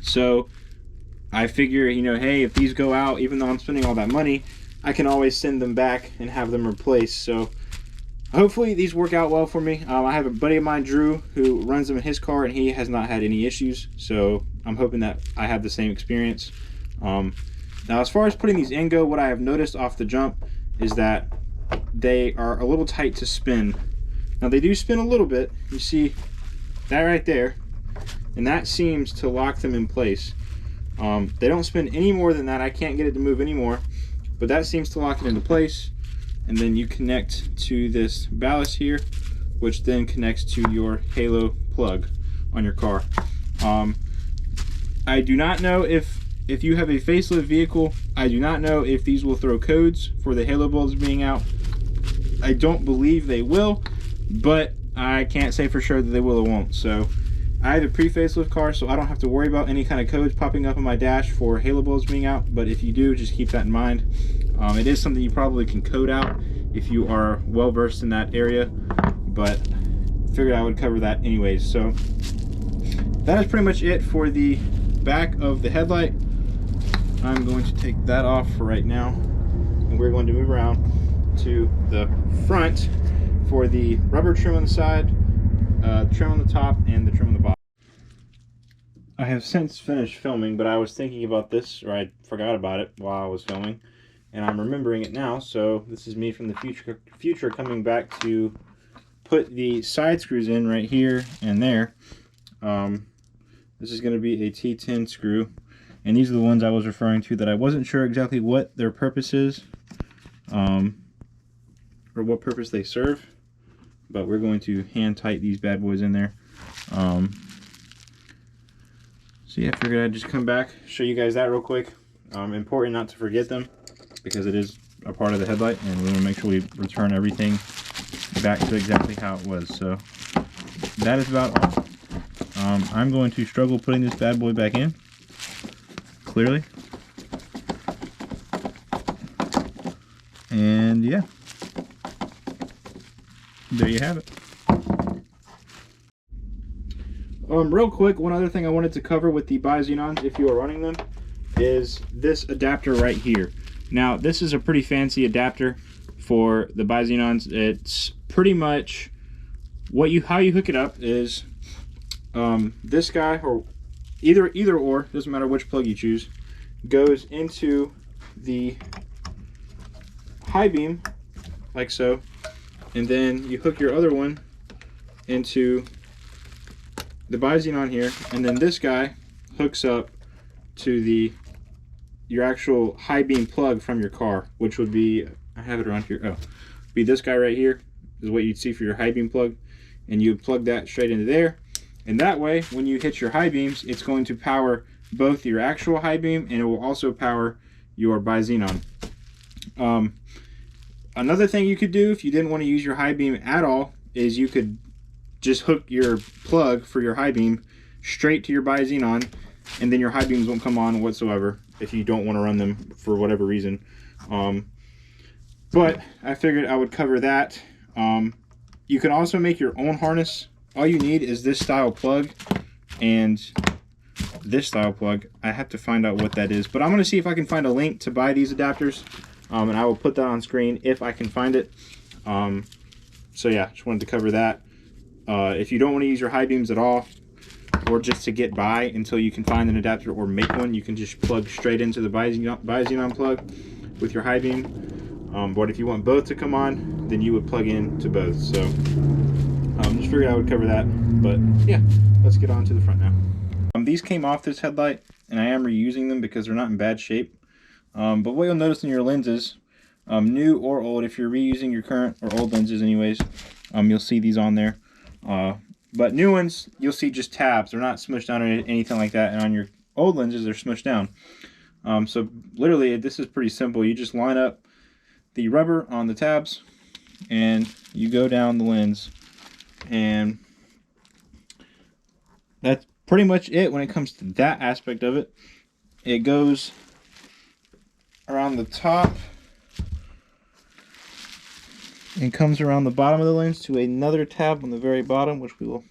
So I figure, you know, hey, if these go out, even though I'm spending all that money, I can always send them back and have them replaced. So hopefully these work out well for me. I have a buddy of mine, Drew, who runs them in his car, and he has not had any issues. So I'm hoping that I have the same experience. Now, as far as putting these in go, what I have noticed off the jump is that they are a little tight to spin. Now, they do spin a little bit. You see that right there, and that seems to lock them in place. They don't spin any more than that. I can't get it to move anymore, but that seems to lock it into place. And then you connect to this ballast here, which then connects to your halo plug on your car. I do not know if you have a facelift vehicle, I do not know if these will throw codes for the halo bulbs being out. I don't believe they will, but I can't say for sure that they will or won't. So I have a pre-facelift car, so I don't have to worry about any kind of codes popping up on my dash for halo bulbs being out. But if you do, just keep that in mind. It is something you probably can code out if you are well versed in that area, but figured I would cover that anyways. So that is pretty much it for the back of the headlight. I'm going to take that off for right now, and we're going to move around to the front for the rubber trim on the side, trim on the top, and the trim on the bottom. I have since finished filming, but I was thinking about this, or I forgot about it while I was filming, and I'm remembering it now. So this is me from the future coming back to put the side screws in right here and there. This is going to be a T10 screw, and these are the ones I was referring to that I wasn't sure exactly what their purpose is, or what purpose they serve, but we're going to hand tight these bad boys in there. So yeah, I figured I'd just come back, show you guys that real quick. Important not to forget them, because it is a part of the headlight, and we want to make sure we return everything back to exactly how it was. So that is about all. I'm going to struggle putting this bad boy back in, clearly. And yeah, there you have it. Real quick, one other thing I wanted to cover with the Bi-Xenons, if you are running them, is this adapter right here. Now, this is a pretty fancy adapter for the Bi-Xenons. It's pretty much how you hook it up is this guy, or either or, doesn't matter which plug you choose, goes into the high beam like so, and then you hook your other one into the Bi-Xenon here, and then this guy hooks up to your actual high beam plug from your car, which would be, I have it around here, be this guy right here is what you'd see for your high beam plug, and you would plug that straight into there. And that way, when you hit your high beams, it's going to power both your actual high beam, and it will also power your Bi-Xenon. Another thing you could do if you didn't want to use your high beam at all is you could just hook your plug for your high beam straight to your Bi-Xenon, and then your high beams won't come on whatsoever if you don't want to run them for whatever reason. But I figured I would cover that. You can also make your own harness. All you need is this style plug and this style plug. I have to find out what that is, but I'm going to see if I can find a link to buy these adapters, and I will put that on screen if I can find it. So yeah, just wanted to cover that. If you don't want to use your high beams at all, or just to get by until you can find an adapter or make one, you can just plug straight into the Bi-Xenon plug with your high beam. But if you want both to come on, then you would plug in to both. So just figured I would cover that. But yeah, let's get on to the front now. These came off this headlight, and I am reusing them because they're not in bad shape. But what you'll notice in your lenses, new or old, if you're reusing your current or old lenses anyways, you'll see these on there. But new ones, you'll see just tabs. They're not smushed down or anything like that. And on your old lenses, they're smushed down. So literally, this is pretty simple. You just line up the rubber on the tabs, and you go down the lens. And that's pretty much it when it comes to that aspect of it. It goes around the top and comes around the bottom of the lens to another tab on the very bottom, which we will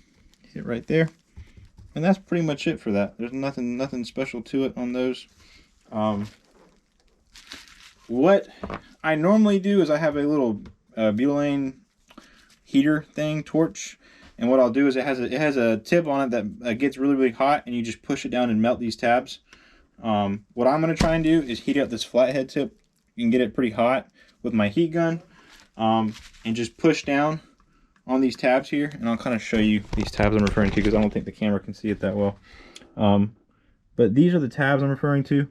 hit right there. And that's pretty much it for that. There's nothing special to it on those. What I normally do is I have a little butane heater thing, torch, and what I'll do is it has a tip on it that gets really hot, and you just push it down and melt these tabs. What I'm going to try and do is heat up this flathead tip. You can get it pretty hot with my heat gun, and just push down on these tabs here, and I'll kind of show you these tabs I'm referring to because I don't think the camera can see it that well. But these are the tabs I'm referring to.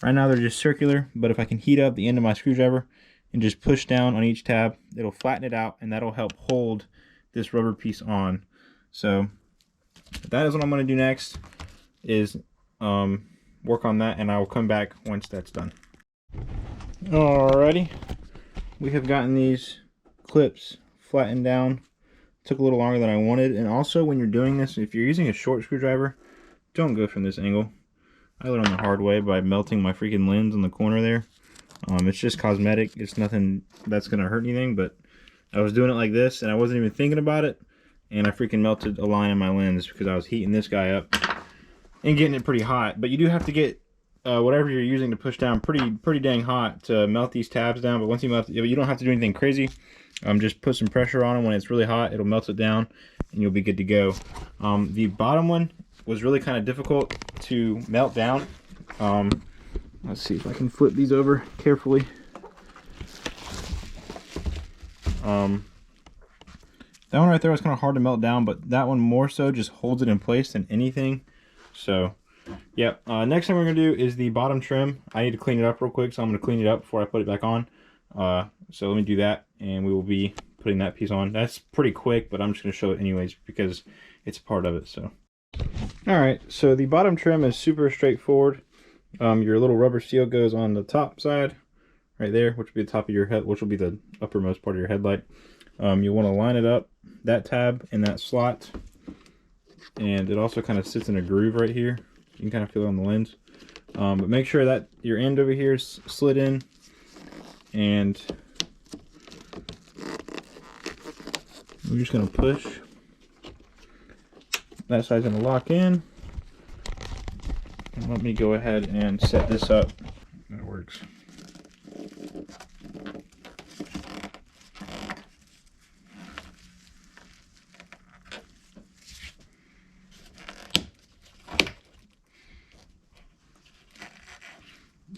Right now they're just circular, but if I can heat up the end of my screwdriver and just push down on each tab, it'll flatten it out, and that'll help hold this rubber piece on. So that is what I'm going to do next, is work on that, and I will come back once that's done. Alrighty, we have gotten these clips flattened down. Took a little longer than I wanted, and also when you're doing this, if you're using a short screwdriver, don't go from this angle. I learned the hard way by melting my freaking lens in the corner there. It's just cosmetic. It's nothing that's gonna hurt anything, but I was doing it like this and I wasn't even thinking about it, and I freaking melted a line in my lens because I was heating this guy up and getting it pretty hot. But you do have to get whatever you're using to push down pretty dang hot to melt these tabs down. But once you melt, you don't have to do anything crazy. Just put some pressure on them. When it's really hot, it'll melt it down and you'll be good to go. The bottom one was really kind of difficult to melt down. Let's see if I can flip these over carefully. That one right there was kind of hard to melt down, but that one more so just holds it in place than anything. So yeah, next thing we're gonna do is the bottom trim. I need to clean it up real quick, so I'm gonna clean it up before I put it back on. So let me do that, and we will be putting that piece on. That's pretty quick, but I'm just gonna show it anyways because it's a part of it. So alright, so the bottom trim is super straightforward. Your little rubber seal goes on the top side right there, which will be the top of your head, which will be the uppermost part of your headlight. You want to line it up, that tab in that slot, and it also kind of sits in a groove right here. You can kind of feel it on the lens, but make sure that your end over here is slid in, and we're just going to push. That side's going to lock in. And let me go ahead and set this up. That works.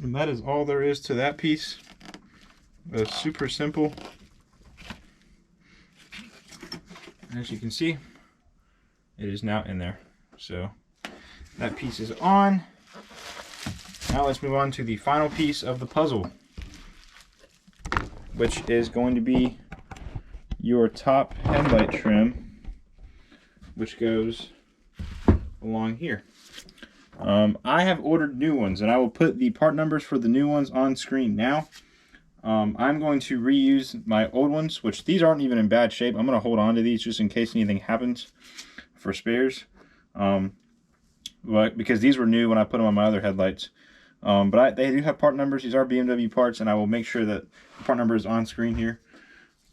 And that is all there is to that piece. It's super simple. As you can see, it is now in there. So that piece is on. Now let's move on to the final piece of the puzzle, which is going to be your top headlight trim, which goes along here. I have ordered new ones, and I will put the part numbers for the new ones on screen now. I'm going to reuse my old ones, which these aren't even in bad shape. I'm going to hold on to these just in case anything happens for spares. But because these were new when I put them on my other headlights. But they do have part numbers. These are BMW parts, and I will make sure that the part number is on screen here.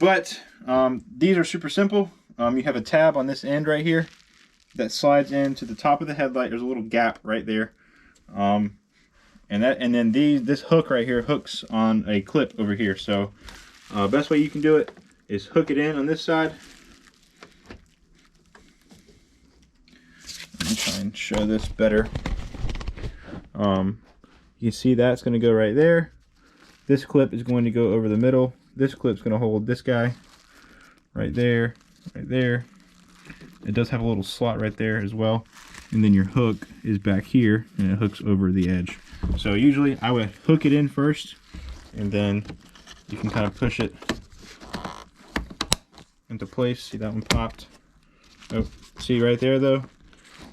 But these are super simple. You have a tab on this end right here that slides into the top of the headlight. There's a little gap right there. And then this hook right here hooks on a clip over here. So best way you can do it is hook it in on this side. Let me try and show this better. You can see that's going to go right there. This clip is going to go over the middle. This clip's going to hold this guy right there, right there. It does have a little slot right there as well. And then your hook is back here, and it hooks over the edge. So usually I would hook it in first, and then you can kind of push it into place. See, that one popped. Oh, see right there though?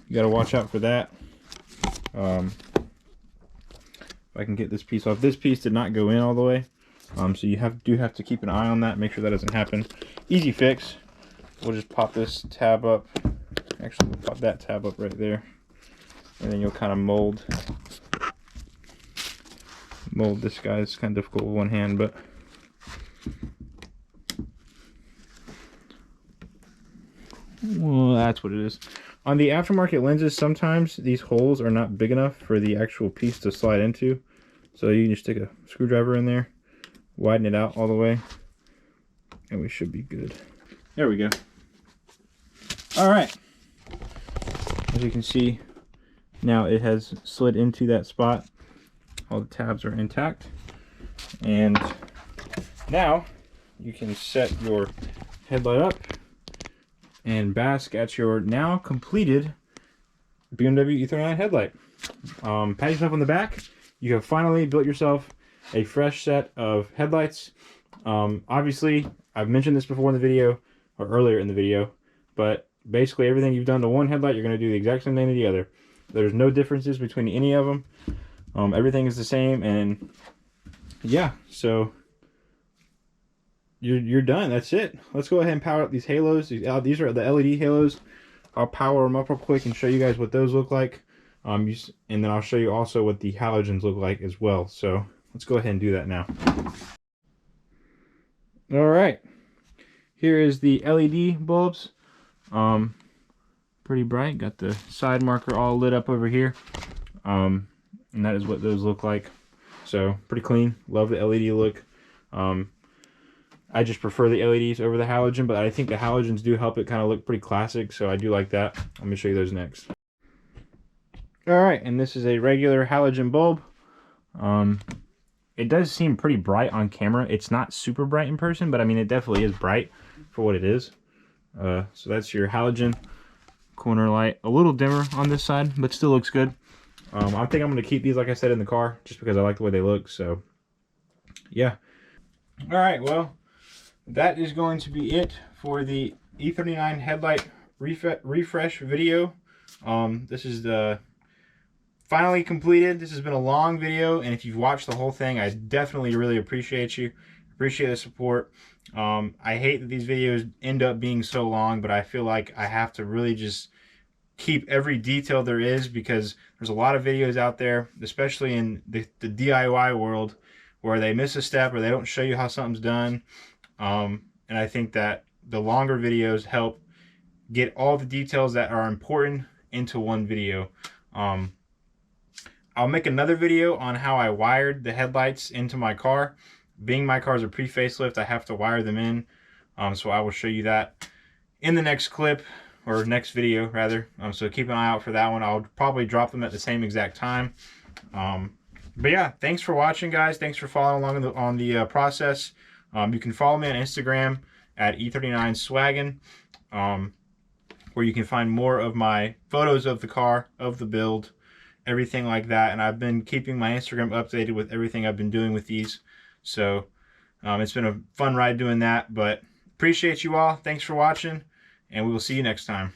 You got to watch out for that. If I can get this piece off. This piece did not go in all the way. So you do have to keep an eye on that, make sure that doesn't happen. Easy fix. We'll just pop this tab up. Actually, we'll pop that tab up right there. And then you'll kind of mold this guy. It's kind of difficult with one hand, but Well, that's what it is. On the aftermarket lenses, sometimes these holes are not big enough for the actual piece to slide into. So you can just stick a screwdriver in there, widen it out all the way, and we should be good. There we go. All right. As you can see, now it has slid into that spot. All the tabs are intact. And now you can set your headlight up and bask at your now completed BMW E39 headlight. Pat yourself on the back. You have finally built yourself a fresh set of headlights. Obviously, I've mentioned this before in the video, or earlier in the video, but basically everything you've done to one headlight, you're going to do the exact same thing to the other. There's no differences between any of them. Everything is the same, and yeah, so you're done. That's it. Let's go ahead and power up these halos. These are the LED halos. I'll power them up real quick and show you guys what those look like. And then I'll show you also what the halogens look like as well. So let's go ahead and do that now. All right. Here is the LED bulbs. Pretty bright. Got the side marker all lit up over here. And that is what those look like. So pretty clean. Love the LED look. I just prefer the LEDs over the halogen, but I think the halogens do help it kind of look pretty classic, so I do like that. I'm gonna show you those next. All right, and this is a regular halogen bulb. It does seem pretty bright on camera. It's not super bright in person, but I mean, it definitely is bright for what it is. So that's your halogen corner light. A little dimmer on this side, but still looks good. I think I'm gonna keep these, like I said, in the car, just because I like the way they look, so yeah. All right, well, that is going to be it for the E39 headlight refresh video. This is the finally completed. This has been a long video, and if you've watched the whole thing, I definitely really appreciate you. Appreciate the support. I hate that these videos end up being so long, but I feel like I have to really just keep every detail there is, because there's a lot of videos out there, especially in the DIY world, where they miss a step or they don't show you how something's done. And I think that the longer videos help get all the details that are important into one video. I'll make another video on how I wired the headlights into my car. Being my car is a pre-facelift, I have to wire them in. So I will show you that in the next clip, or next video rather. So keep an eye out for that one. I'll probably drop them at the same exact time. But yeah, thanks for watching, guys. Thanks for following along on the process. You can follow me on Instagram at E39swaggin, where you can find more of my photos of the car, of the build, everything like that. And I've been keeping my Instagram updated with everything I've been doing with these. So it's been a fun ride doing that, but appreciate you all. Thanks for watching, and we will see you next time.